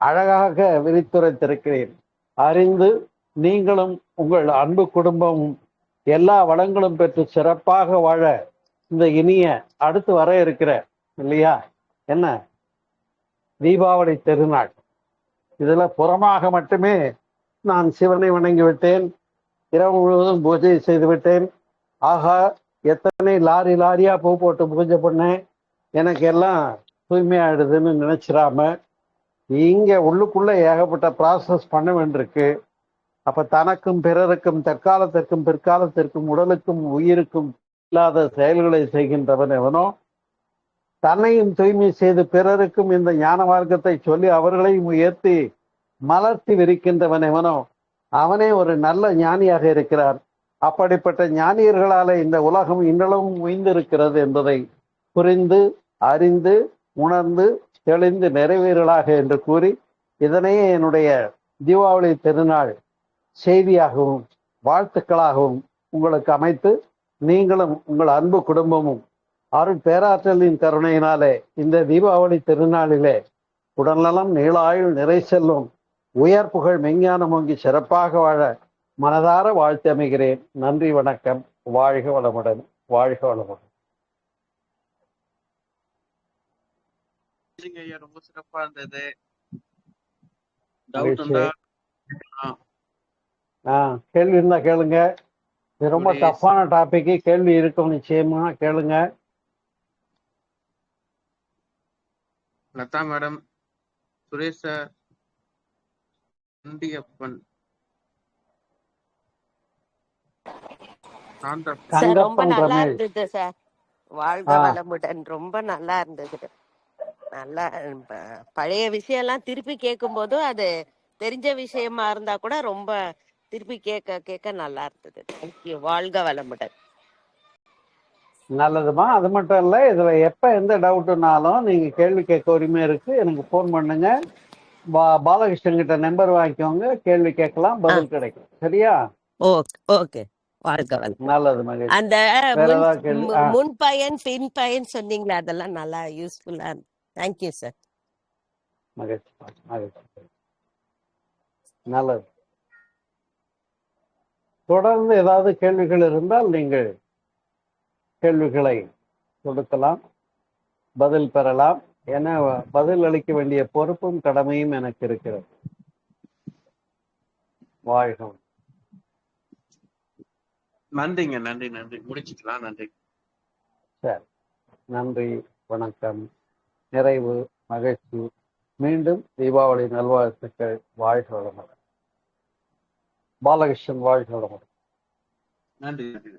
அழகாக விரித்துரைத்திருக்கிறேன். அறிந்து நீங்களும் உங்கள் அன்பு குடும்பமும் எல்லா வளங்களும் பெற்று சிறப்பாக வாழ இந்த இனிய அடுத்து வர இருக்கிற இல்லையா என்ன தீபாவளி திருநாள், இதுல புறமாக மட்டுமே நான் சிவனை வணங்கி விட்டேன், இரவு முழுவதும் பூஜை செய்து விட்டேன். ஆகா, எத்தனை லாரி லாரியா பூ போட்டு பூஜை பண்ணேன், எனக்கு எல்லாம் தூய்மையாயிடுதுன்னு நினைச்சிடாம, இங்க உள்ளுக்குள்ள ஏகப்பட்ட ப்ராசஸ் பண்ண வேண்டியிருக்கு. அப்ப தனக்கும் பிறருக்கும் தற்காலத்திற்கும் பிற்காலத்திற்கும் உடலுக்கும் உயிருக்கும் இல்லாத செயல்களை செய்கின்றவன் எவனோ, தன்னையும் தூய்மை செய்து பிறருக்கும் இந்த ஞான மார்க்கத்தை சொல்லி அவர்களையும் உயர்த்தி மலர்த்தி விரிக்கின்றவன் எவனோ, அவனே ஒரு நல்ல ஞானியாக இருக்கிறார். அப்படிப்பட்ட ஞானியர்களால இந்த உலகம் இன்னளவும் உய்ந்திருக்கிறது என்பதை புரிந்து அறிந்து உணர்ந்து தெளிந்து நிறைவேறலாக என்று கூறி, இதனையே என்னுடைய தீபாவளி திருநாள் செய்தியாகவும் வாழ்த்துக்களாகவும் உங்களுக்கு அமைத்து, நீங்களும் உங்கள் அன்பு குடும்பமும் அருள் பேராற்றலின் கருணையினாலே இந்த தீபாவளி திருநாளிலே உடல்நலம் நீளாயுள் நிறை செல்லும் உயர் புகழ் மெஞ்ஞானம் ஓங்கி சிறப்பாக வாழ மனதார வாழ்த்து அமைகிறேன். நன்றி, வணக்கம். வாழ்க வளமுடன், வாழ்க வளமுடன். ஐயா, ரொம்ப சிறப்பா இருந்தது. டவுட் இருந்தா கேள்வி இருந்தா கேளுங்க. இது ரொம்ப டஃப்பான டாபிக், கேள்வி இருக்கும் நிச்சயமா, கேளுங்க. Latha madam, Suresh sir, Nandiyappan, sir ரொம்ப நல்லா இருந்தது சார். வாழ்க வளமுடன். ரொம்ப நல்லா இருந்தது. நல்லா பழைய விஷயம் எல்லாம் திருப்பி கேட்கும் போதும் அது தெரிஞ்ச விஷயமா இருந்தா கூட ரொம்ப திருப்பி கேட்க கேட்க நல்லா இருந்தது. தேங்க்யூ. வாழ்க வளமுடன். நல்லதுமா. அது மட்டும் இல்ல, இதுல எப்ப எந்த டவுட்னாலும் நீங்க கேள்வி கேட்க உரிமை இருக்கு, எனக்கு போன் பண்ணுங்க. பாலகிருஷ்ணன் கிட்ட நம்பர் வாங்கிக்கோங்க, கேள்வி கேட்கலாம், பதில் கிடைக்கும். சரியா? Okay okay. வாழ்க வளமுடன். நல்லது மகிழ்ச்சி. அந்த முன் பயன் பின் பயன் சொன்னீங்களே, அதெல்லாம் நல்லா யூஸ்ஃபுல்லா இருக்கு. Thank you sir. மகிழ்ச்சி மகிழ்ச்சி. நல்லது. தொடர்ந்து ஏதாவது கேள்விகள் இருந்தால் நீங்கள் கேள்விகளை கொடுக்கலாம், பதில் பெறலாம். என பதில் அளிக்க வேண்டிய பொறுப்பும் கடமையும் எனக்கு இருக்கிறது. வாழ்க. நன்றிங்க. நன்றி, நன்றி. முடிச்சுக்கலாம். நன்றி. சரி, நன்றி, வணக்கம், நிறைவு, மகிழ்ச்சி. மீண்டும் தீபாவளி நல்வாழ்த்துக்கள். வாழ்க வளமுடன். பாலகிருஷ்ணன் வாழ்க வளமுடன். நன்றி, நன்றி.